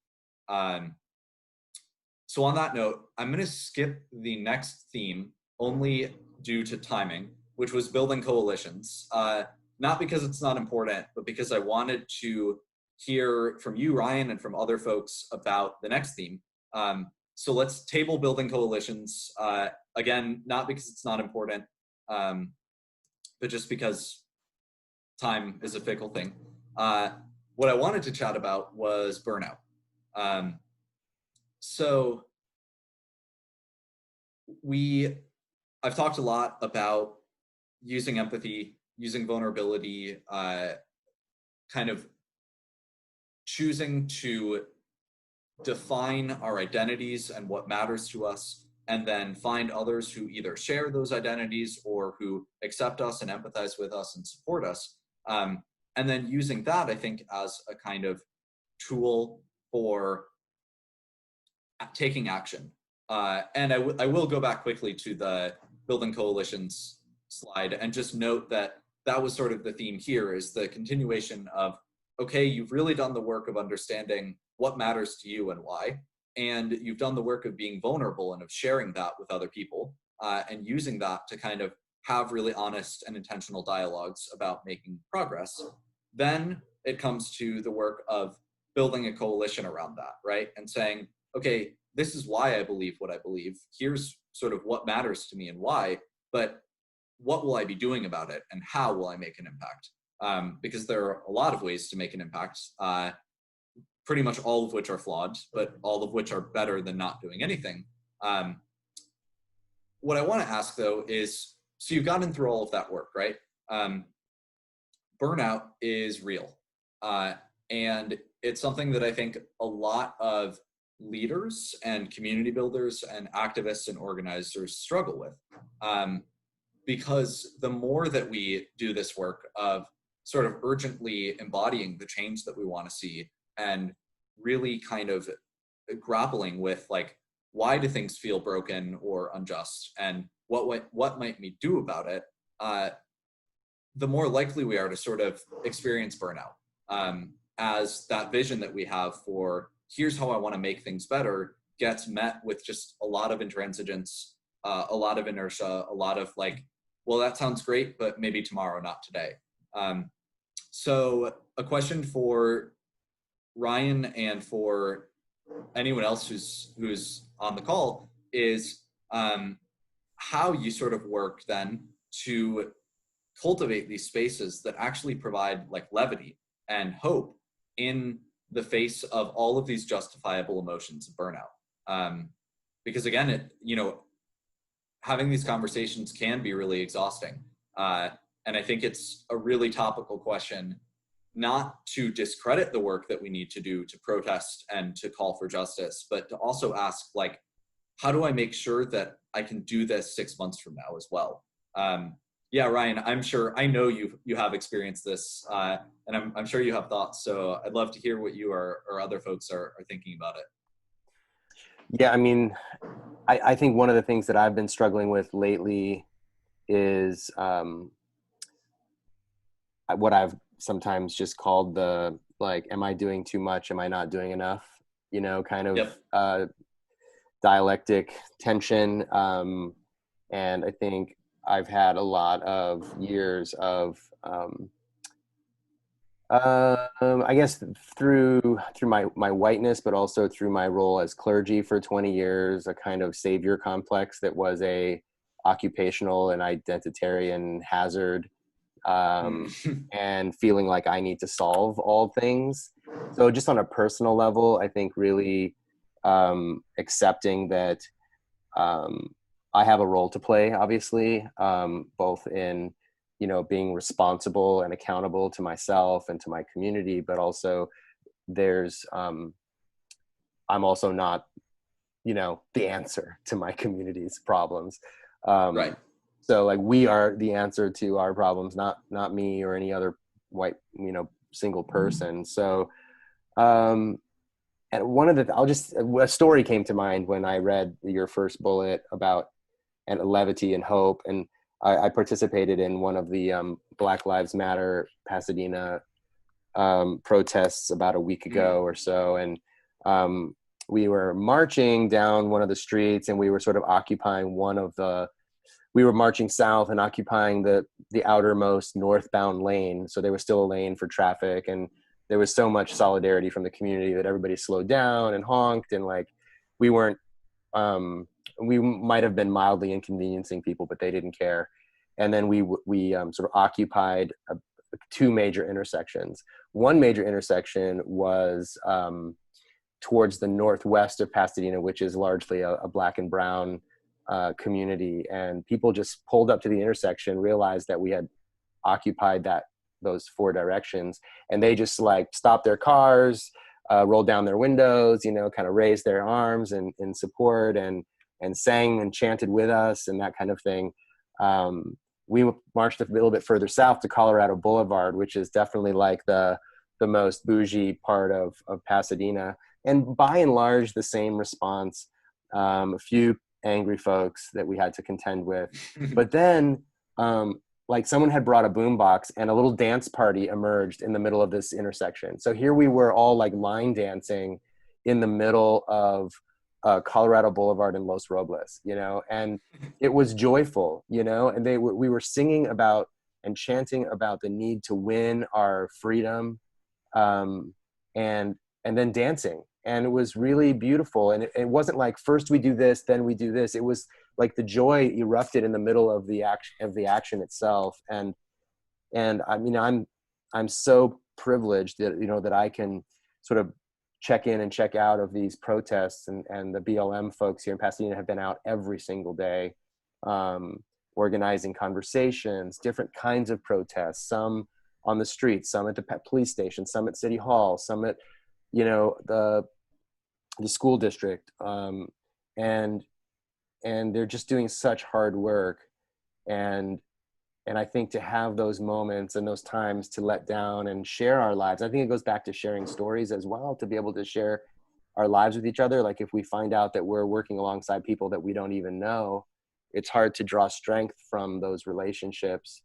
So on that note, I'm going to skip the next theme only due to timing, which was building coalitions. Not because it's not important, but because I wanted to hear from you, Ryan, and from other folks about the next theme. So let's table building coalitions. Again, not because it's not important, but just because time is a fickle thing. What I wanted to chat about was burnout. So I've talked a lot about using empathy, using vulnerability, kind of choosing to define our identities and what matters to us, and then find others who either share those identities or who accept us and empathize with us and support us. And then using that, I think, as a kind of tool for taking action. And I will go back quickly to the building coalitions slide and just note that that was sort of the theme here, is the continuation of, okay, you've really done the work of understanding what matters to you and why, and you've done the work of being vulnerable and of sharing that with other people, and using that to kind of have really honest and intentional dialogues about making progress. Then it comes to the work of building a coalition around that, right? And saying, okay, this is why I believe what I believe. Here's sort of what matters to me and why, but what will I be doing about it and how will I make an impact? Because there are a lot of ways to make an impact, pretty much all of which are flawed, but all of which are better than not doing anything. What I want to ask though is, so you've gotten through all of that work, right? Burnout is real. And it's something that I think a lot of leaders and community builders and activists and organizers struggle with. Because the more that we do this work of sort of urgently embodying the change that we want to see and really kind of grappling with like, why do things feel broken or unjust and what might we do about it, the more likely we are to sort of experience burnout, as that vision that we have for here's how I want to make things better gets met with just a lot of intransigence, a lot of inertia, a lot of like, well, that sounds great, but maybe tomorrow, not today. So a question for Ryan and for anyone else who's on the call is how you sort of work then to cultivate these spaces that actually provide like levity and hope in the face of all of these justifiable emotions of burnout. Because again, having these conversations can be really exhausting. And I think it's a really topical question, not to discredit the work that we need to do to protest and to call for justice, but to also ask, like, how do I make sure that I can do this 6 months from now as well? Yeah, Ryan, I know you have experienced this, and I'm sure you have thoughts. So I'd love to hear what you or other folks are thinking about it. Yeah, I mean, I think one of the things that I've been struggling with lately is what I've sometimes just called the, like, am I doing too much? Am I not doing enough? Kind of Yep. Dialectic tension. And I think I've had a lot of years of, I guess through my whiteness, but also through my role as clergy for 20 years, a kind of savior complex that was a occupational and identitarian hazard, and feeling like I need to solve all things. So just on a personal level, I think really accepting that I have a role to play, obviously, both in being responsible and accountable to myself and to my community, but also there's I'm also not the answer to my community's problems. Right. So like we are the answer to our problems, not me or any other white single person. So and one of a story came to mind when I read your first bullet about and levity and hope, and I participated in one of the Black Lives Matter Pasadena protests about a week ago or so, and we were marching down one of the streets, and we were sort of occupying we were marching south and occupying the outermost northbound lane, so there was still a lane for traffic, and there was so much solidarity from the community that everybody slowed down and honked, and like we weren't we might have been mildly inconveniencing people, but they didn't care. And then we sort of occupied two major intersections. One major intersection was towards the northwest of Pasadena, which is largely a Black and brown community. And people just pulled up to the intersection, realized that we had occupied those four directions, and they just like stopped their cars, rolled down their windows, kind of raised their arms in support, and sang and chanted with us and that kind of thing. We marched a little bit further south to Colorado Boulevard, which is definitely like the most bougie part of Pasadena. And by and large, the same response, a few angry folks that we had to contend with. But then like someone had brought a boombox and a little dance party emerged in the middle of this intersection. So here we were all like line dancing in the middle of Colorado Boulevard in Los Robles, and it was joyful, and we were singing about and chanting about the need to win our freedom. And and then dancing. And it was really beautiful. And it wasn't like, first we do this, then we do this. It was like the joy erupted in the middle of the action itself. And I mean, I'm so privileged that, you know, that I can sort of check in and check out of these protests, and the BLM folks here in Pasadena have been out every single day, organizing conversations, different kinds of protests, some on the streets, some at the police station, some at City Hall, some at, you know, the school district. And they're just doing such hard work. And I think to have those moments and those times to let down and share our lives, I think it goes back to sharing stories as well, to be able to share our lives with each other. Like if we find out that we're working alongside people that we don't even know, it's hard to draw strength from those relationships.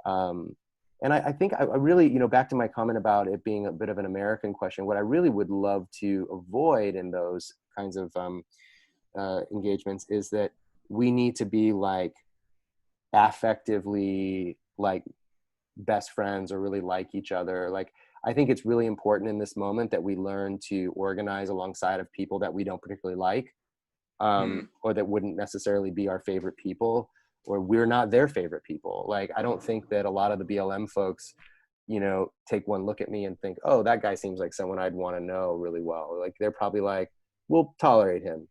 And I think I really, you know, back to my comment about it being a bit of an American question, what I really would love to avoid in those kinds of engagements is that we need to be like affectively like best friends or really like each other. Like, I think it's really important in this moment that we learn to organize alongside of people that we don't particularly like, or that wouldn't necessarily be our favorite people, or we're not their favorite people. Like, I don't think that a lot of the BLM folks, you know, take one look at me and think, oh, that guy seems like someone I'd want to know really well. Like, they're probably like, we'll tolerate him,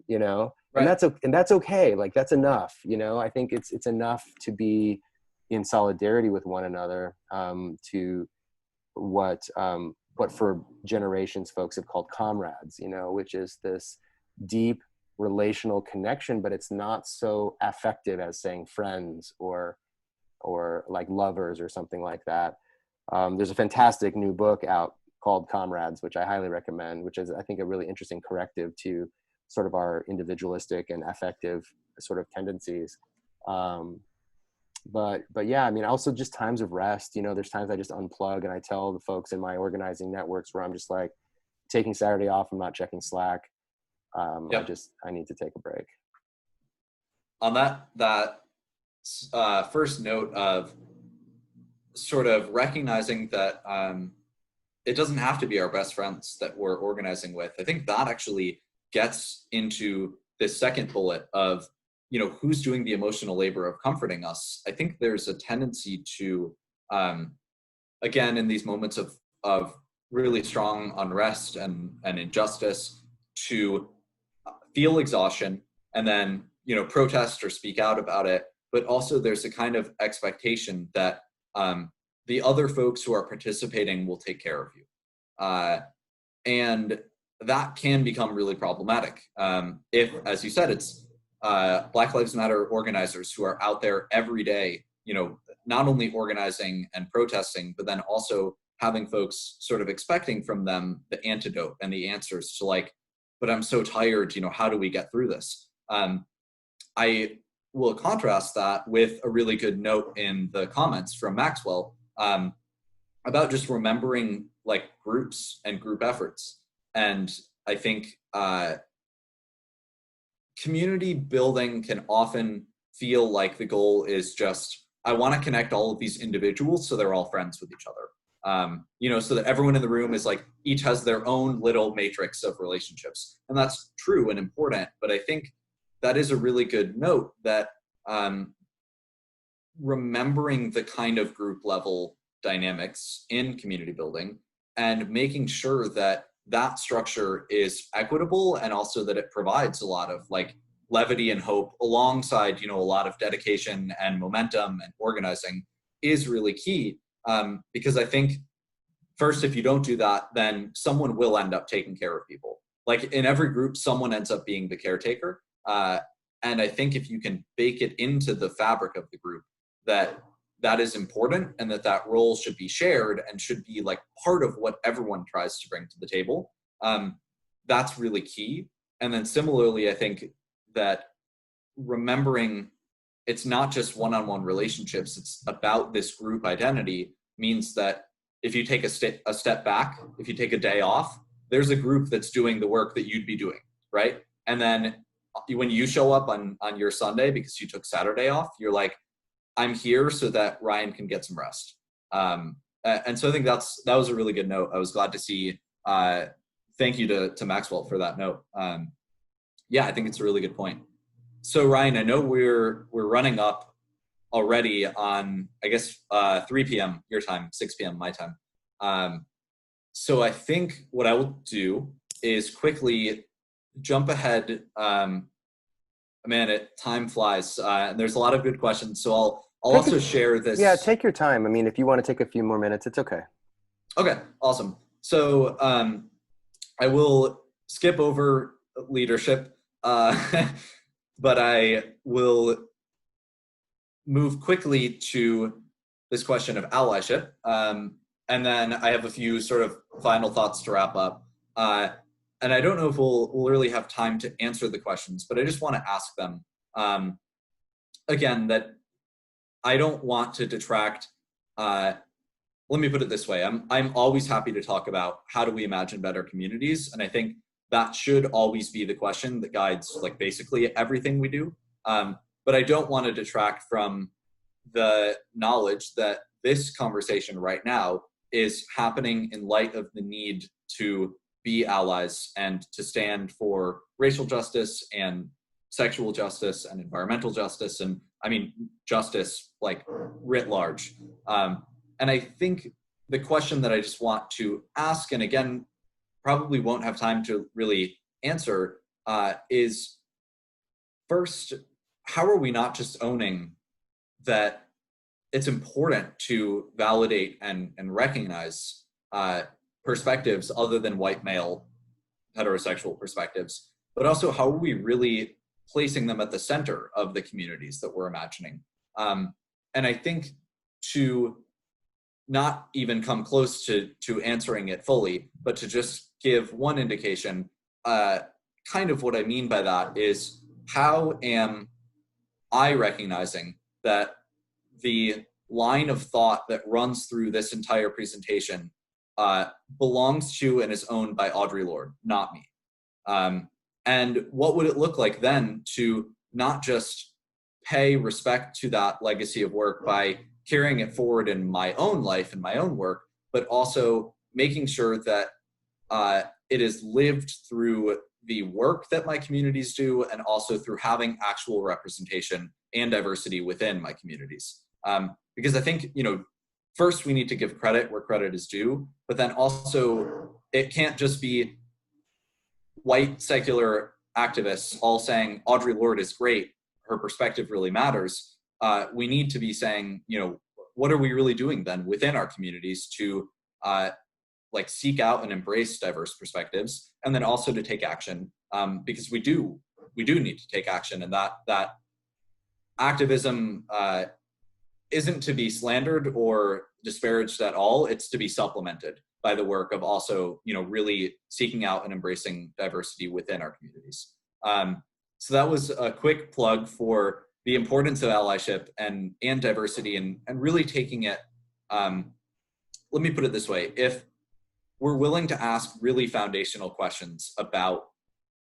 you know? Right. And that's okay. Like, that's enough, you know? I think it's enough to be in solidarity with one another, to what for generations folks have called comrades, you know, which is this deep relational connection, but it's not so affective as saying friends or like lovers or something like that. There's a fantastic new book out called Comrades, which I highly recommend, which is, I think, a really interesting corrective to sort of our individualistic and affective sort of tendencies. But yeah, I mean, also just times of rest, you know, there's times I just unplug, and I tell the folks in my organizing networks where I'm just like, taking Saturday off, I'm not checking Slack. I need to take a break. On that first note of sort of recognizing that it doesn't have to be our best friends that we're organizing with, I think that actually gets into this second bullet of, you know, who's doing the emotional labor of comforting us. I think there's a tendency to, again, in these moments of really strong unrest and injustice, to feel exhaustion and then, you know, protest or speak out about it. But also there's a kind of expectation that the other folks who are participating will take care of you. And that can become really problematic. If, as you said, it's Black Lives Matter organizers who are out there every day, you know, not only organizing and protesting, but then also having folks sort of expecting from them the antidote and the answers to, like, but I'm so tired, you know, how do we get through this? I will contrast that with a really good note in the comments from Maxwell about just remembering like groups and group efforts. And I think community building can often feel like the goal is just, I want to connect all of these individuals so they're all friends with each other. You know, so that everyone in the room is like, each has their own little matrix of relationships. And that's true and important, but I think that is a really good note that remembering the kind of group level dynamics in community building and making sure that that structure is equitable, and also that it provides a lot of like levity and hope alongside, you know, a lot of dedication and momentum and organizing is really key. Because I think first, if you don't do that, then someone will end up taking care of people. Like in every group, someone ends up being the caretaker. And I think if you can bake it into the fabric of the group, that is important, and that role should be shared and should be like part of what everyone tries to bring to the table. That's really key. And then similarly, I think that remembering it's not just one-on-one relationships, it's about this group identity, means that if you take a step back, if you take a day off, there's a group that's doing the work that you'd be doing, right? And then when you show up on your Sunday because you took Saturday off, you're like, I'm here so that Ryan can get some rest. And so I think that was a really good note. I was glad to see thank you to Maxwell for that note. Yeah, I think it's a really good point. So Ryan, I know we're running up already on, I guess, 3 p.m. your time, 6 p.m. my time. So I think what I will do is quickly jump ahead. Man, time flies. There's a lot of good questions, so I'll also share this. Yeah, take your time. I mean, if you want to take a few more minutes, it's okay. Okay, awesome. So I will skip over leadership, but I will move quickly to this question of allyship. And then I have a few sort of final thoughts to wrap up. And I don't know if we'll really have time to answer the questions, but I just want to ask them. Again, that I don't want to detract. Let me put it this way. I'm always happy to talk about how do we imagine better communities. And I think that should always be the question that guides like basically everything we do. But I don't want to detract from the knowledge that this conversation right now is happening in light of the need to be allies and to stand for racial justice and sexual justice and environmental justice. And I mean, justice like writ large. And I think the question that I just want to ask, and again, probably won't have time to really answer, is first, how are we not just owning that it's important to validate and recognize perspectives other than white male heterosexual perspectives, but also how are we really placing them at the center of the communities that we're imagining? And I think to not even come close to answering it fully, but to just give one indication, kind of what I mean by that is how am I recognizing that the line of thought that runs through this entire presentation belongs to and is owned by Audre Lorde, not me. And what would it look like then to not just pay respect to that legacy of work by carrying it forward in my own life and my own work, but also making sure that it is lived through the work that my communities do and also through having actual representation and diversity within my communities. Because I think, first we need to give credit where credit is due, but then also it can't just be white secular activists all saying Audre Lorde is great, her perspective really matters. We need to be saying, what are we really doing then within our communities to seek out and embrace diverse perspectives, and then also to take action, because we do need to take action, and that activism isn't to be slandered or disparaged at all. It's to be supplemented by the work of also, really seeking out and embracing diversity within our communities. So that was a quick plug for the importance of allyship and diversity and really taking it, let me put it this way. If we're willing to ask really foundational questions about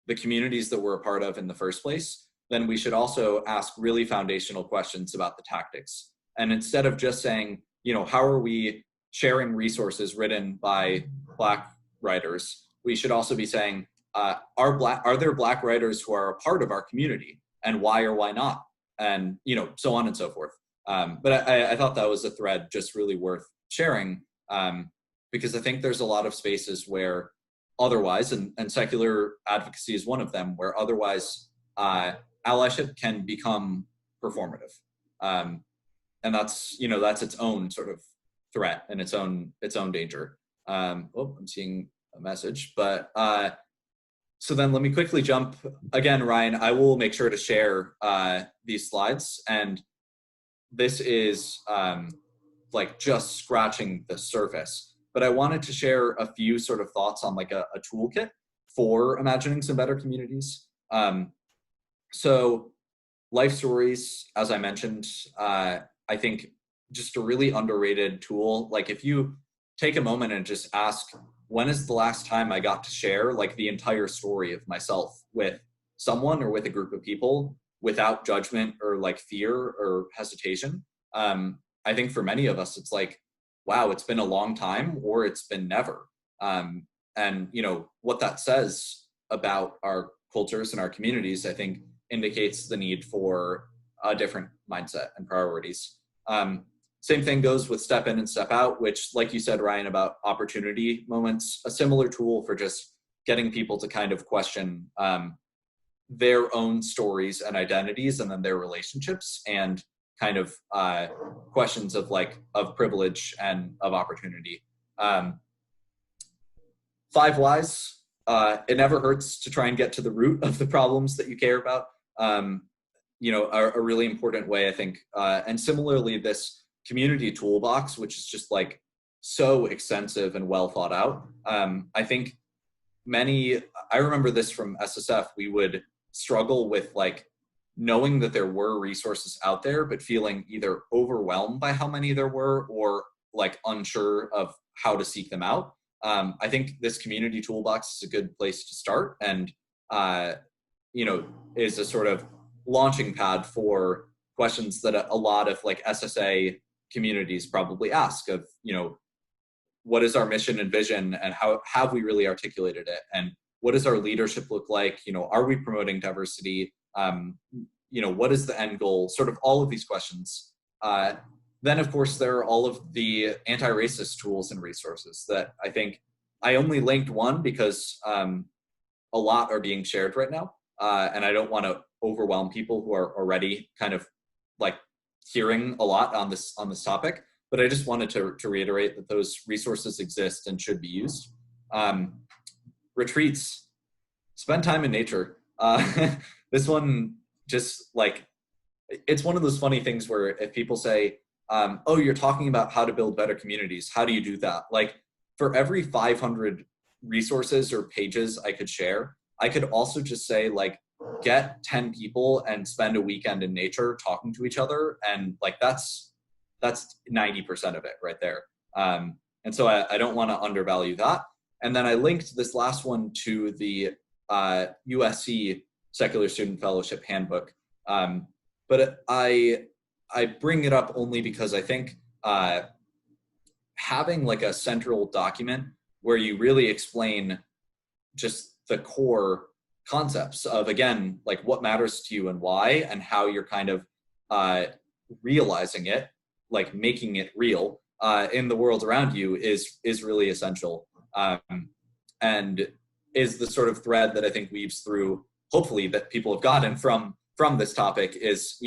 the communities that we're a part of in the first place, then we should also ask really foundational questions about the tactics. And instead of just saying, how are we sharing resources written by Black writers, we should also be saying, are there Black writers who are a part of our community, and why or why not? And, so on and so forth. But I thought that was a thread just really worth sharing, because I think there's a lot of spaces where otherwise, and secular advocacy is one of them, where otherwise allyship can become performative. And that's its own sort of threat and its own danger. I'm seeing a message, but so then let me quickly jump again, Ryan. I will make sure to share these slides, and this is just scratching the surface. But I wanted to share a few sort of thoughts on a toolkit for imagining some better communities. So life stories, as I mentioned, I think just a really underrated tool. If you take a moment and just ask, when is the last time I got to share the entire story of myself with someone or with a group of people without judgment or fear or hesitation? I think for many of us, it's wow, it's been a long time, or it's been never. And and what that says about our cultures and our communities, I think, indicates the need for a different mindset and priorities. Same thing goes with step in and step out, which, like you said, Ryan, about opportunity moments, a similar tool for just getting people to kind of question their own stories and identities, and then their relationships, and kind of questions of privilege and of opportunity. 5 whys. It never hurts to try and get to the root of the problems that you care about. Are a really important way, I think. And similarly, this community toolbox, which is just so extensive and well thought out. I think I remember this from SSF, we would struggle with knowing that there were resources out there, but feeling either overwhelmed by how many there were, or unsure of how to seek them out. I think this community toolbox is a good place to start, and is a sort of launching pad for questions that a lot of SSA communities probably ask of, what is our mission and vision, and how have we really articulated it? And what does our leadership look like? Are we promoting diversity? What is the end goal? Sort of all of these questions. Then, of course, there are all of the anti-racist tools and resources that I think I only linked one because a lot are being shared right now. And I don't want to overwhelm people who are already kind of hearing a lot on this topic. But I just wanted to reiterate that those resources exist and should be used. Retreats. Spend time in nature. This one just it's one of those funny things where if people say, oh, you're talking about how to build better communities, how do you do that? For every 500 resources or pages I could share, I could also just say get 10 people and spend a weekend in nature talking to each other. And that's 90% of it right there. And so I don't want to undervalue that. And then I linked this last one to the USC Secular Student Fellowship Handbook. But I bring it up only because I think having a central document where you really explain just the core concepts of, again, what matters to you and why, and how you're kind of realizing it, making it real in the world around you is really essential. And is the sort of thread that I think weaves through, hopefully, that people have gotten from this topic is,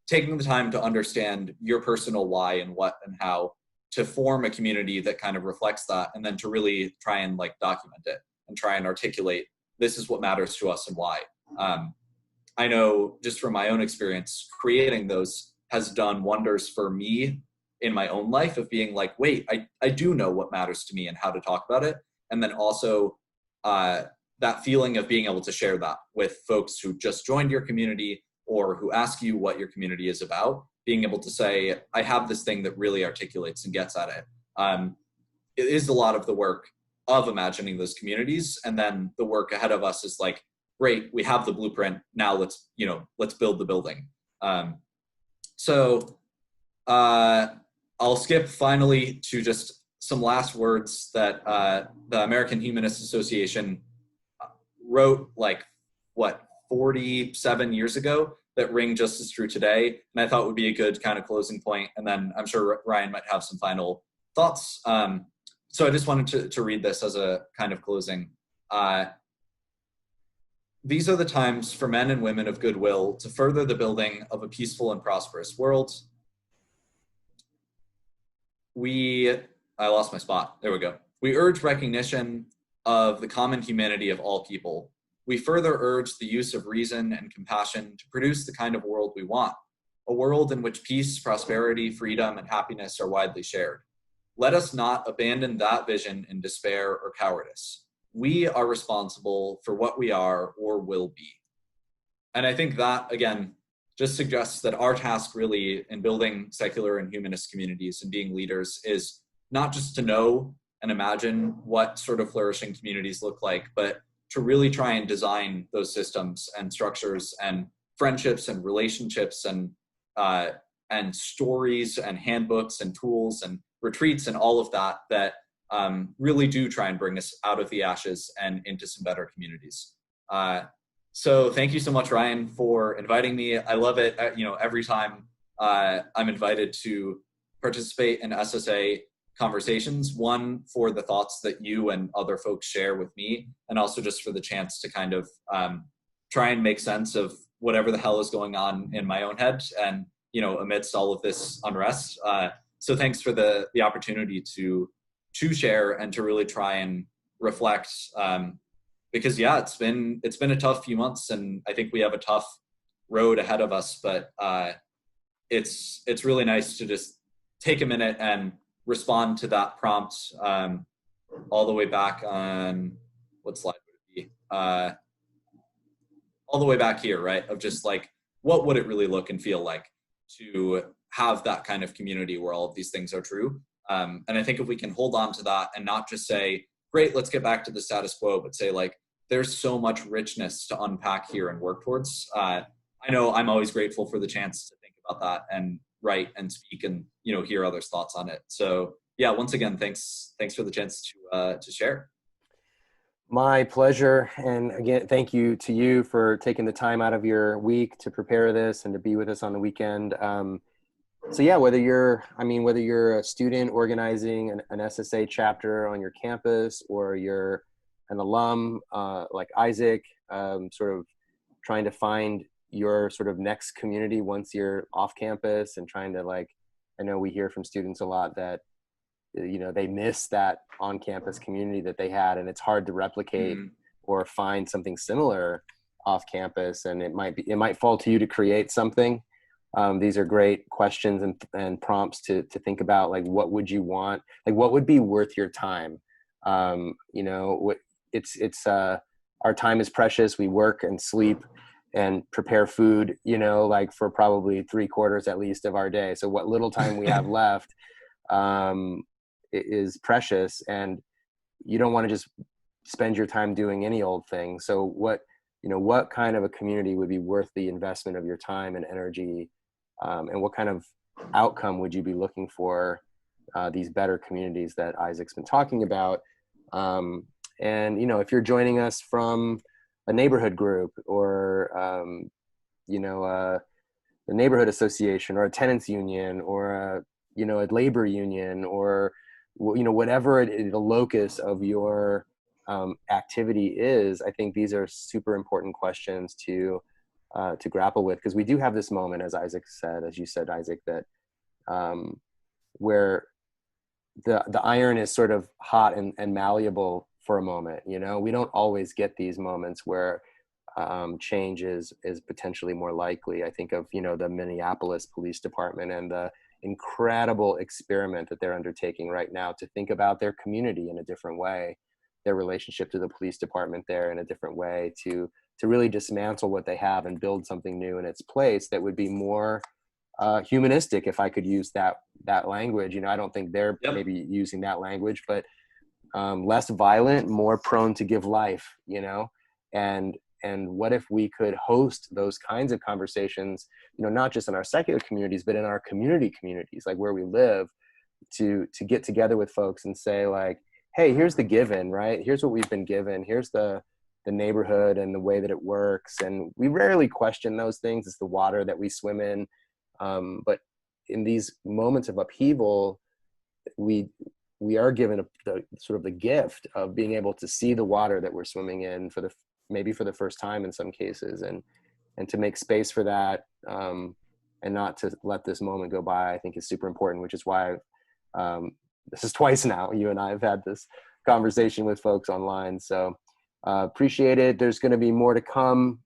taking the time to understand your personal why and what and how, to form a community that kind of reflects that, and then to really try and document it and try and articulate, this is what matters to us and why. I know just from my own experience, creating those has done wonders for me in my own life, of being wait, I do know what matters to me and how to talk about it. And then also that feeling of being able to share that with folks who just joined your community or who ask you what your community is about, being able to say, I have this thing that really articulates and gets at it. It is a lot of the work of imagining those communities. And then the work ahead of us is great, we have the blueprint. Now let's build the building. So I'll skip finally to just some last words that the American Humanist Association wrote 47 years ago that ring just as true today. And I thought would be a good kind of closing point. And then I'm sure Ryan might have some final thoughts. So I just wanted to read this as a kind of closing. These are the times for men and women of goodwill to further the building of a peaceful and prosperous world. I lost my spot. There we go. We urge recognition of the common humanity of all people. We further urge the use of reason and compassion to produce the kind of world we want, a world in which peace, prosperity, freedom, and happiness are widely shared. Let us not abandon that vision in despair or cowardice. We are responsible for what we are or will be. And I think that, again, just suggests that our task really in building secular and humanist communities and being leaders is not just to know and imagine what sort of flourishing communities look like, but to really try and design those systems and structures and friendships and relationships and stories and handbooks and tools and retreats and all of that really do try and bring us out of the ashes and into some better communities. So thank you so much, Ryan, for inviting me. I love it. Every time I'm invited to participate in SSA conversations, one, for the thoughts that you and other folks share with me, and also just for the chance to kind of try and make sense of whatever the hell is going on in my own head and, amidst all of this unrest. So thanks for the opportunity to share and to really try and reflect, because it's been a tough few months, and I think we have a tough road ahead of us, but it's really nice to just take a minute and respond to that prompt, all the way back on, what slide would it be? All the way back here, right? Of just like, what would it really look and feel like to have that kind of community where all of these things are true? And I think if we can hold on to that and not just say, great, let's get back to the status quo, but say like, there's so much richness to unpack here and work towards. I know I'm always grateful for the chance to think about that and write and speak and, hear others' thoughts on it. So yeah, once again, thanks for the chance to share. My pleasure. And again, thank you to you for taking the time out of your week to prepare this and to be with us on the weekend. So yeah, whether you're a student organizing an SSA chapter on your campus, or you're an alum like Isaac, sort of trying to find your sort of next community once you're off campus, and trying to, like, I know we hear from students a lot that, they miss that on-campus community that they had, and it's hard to replicate or find something similar off campus. And it might fall to you to create something. These are great questions and prompts to think about, like, what would you want? Like, what would be worth your time? It's our time is precious. We work and sleep and prepare food, like for probably 3/4 at least of our day. So what little time we have left is precious, and you don't want to just spend your time doing any old thing. So what kind of a community would be worth the investment of your time and energy, and what kind of outcome would you be looking for, these better communities that Isaac's been talking about? And if you're joining us from a neighborhood group, or a neighborhood association, or a tenants union, or a labor union, or whatever the locus of your activity is, I think these are super important questions to grapple with, because we do have this moment, as you said, Isaac, that where the iron is sort of hot and malleable for a moment. We don't always get these moments where change is potentially more likely. I think of the Minneapolis Police Department and the incredible experiment that they're undertaking right now to think about their community in a different way, their relationship to the police department there in a different way, to really dismantle what they have and build something new in its place that would be more humanistic, if I could use that language. I don't think they're maybe using that language, but less violent, more prone to give life, and what if we could host those kinds of conversations, not just in our secular communities, but in our communities, like where we live, to get together with folks and say, like, hey, here's the given, right? Here's what we've been given. Here's the neighborhood and the way that it works. And we rarely question those things. It's the water that we swim in. But in these moments of upheaval, we are given the gift of being able to see the water that we're swimming in maybe for the first time in some cases, and to make space for that, and not to let this moment go by, I think is super important, which is why this is twice now you and I have had this conversation with folks online. So appreciate it. There's going to be more to come